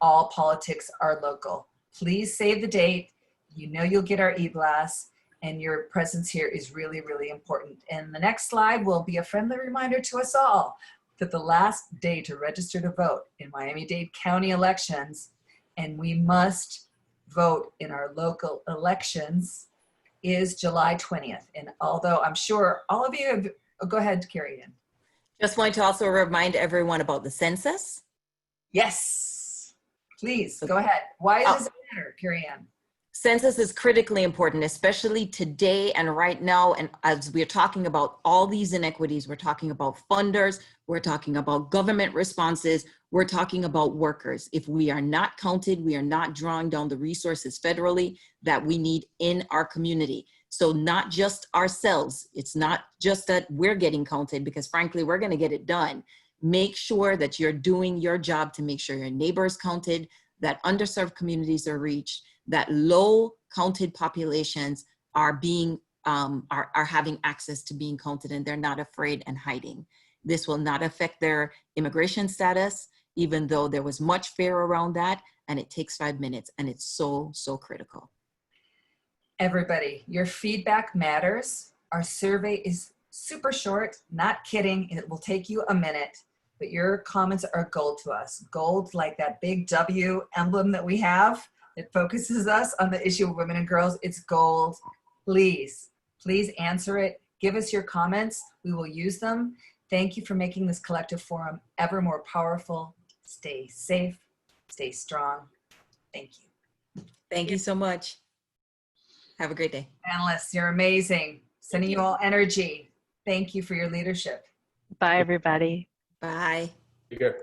All politics are local. Please save the date. You know you'll get our e-blast, and your presence here is really, really important. And the next slide will be a friendly reminder to us all that the last day to register to vote in Miami-Dade County elections, and we must vote in our local elections, is July 20th. And although I'm sure all of you have, oh, go ahead, Carrie Ann. Just want to also remind everyone about the census. Yes, please, go ahead. Why does it matter, Carrie Ann? Census is critically important, especially today and right now. And as we're talking about all these inequities, we're talking about funders, we're talking about government responses, we're talking about workers. If we are not counted, we are not drawing down the resources federally that we need in our community. So not just ourselves, it's not just that we're getting counted, because frankly, we're gonna get it done. Make sure that you're doing your job to make sure your neighbors counted, that underserved communities are reached, that low counted populations are being are having access to being counted, and they're not afraid and hiding. This will not affect their immigration status, even though there was much fear around that, and it takes 5 minutes, and it's so, so critical. Everybody, your feedback matters. Our survey is super short, not kidding. It will take you a minute, but your comments are gold to us. Gold like that big W emblem that we have. It focuses us on the issue of women and girls. It's gold. Please, please answer it. Give us your comments. We will use them. Thank you for making this collective forum ever more powerful. Stay safe, stay strong. Thank you. Thank you so much. Have a great day. Panelists, you're amazing. Sending you all energy. Thank you for your leadership. Bye, everybody. Bye. Take care.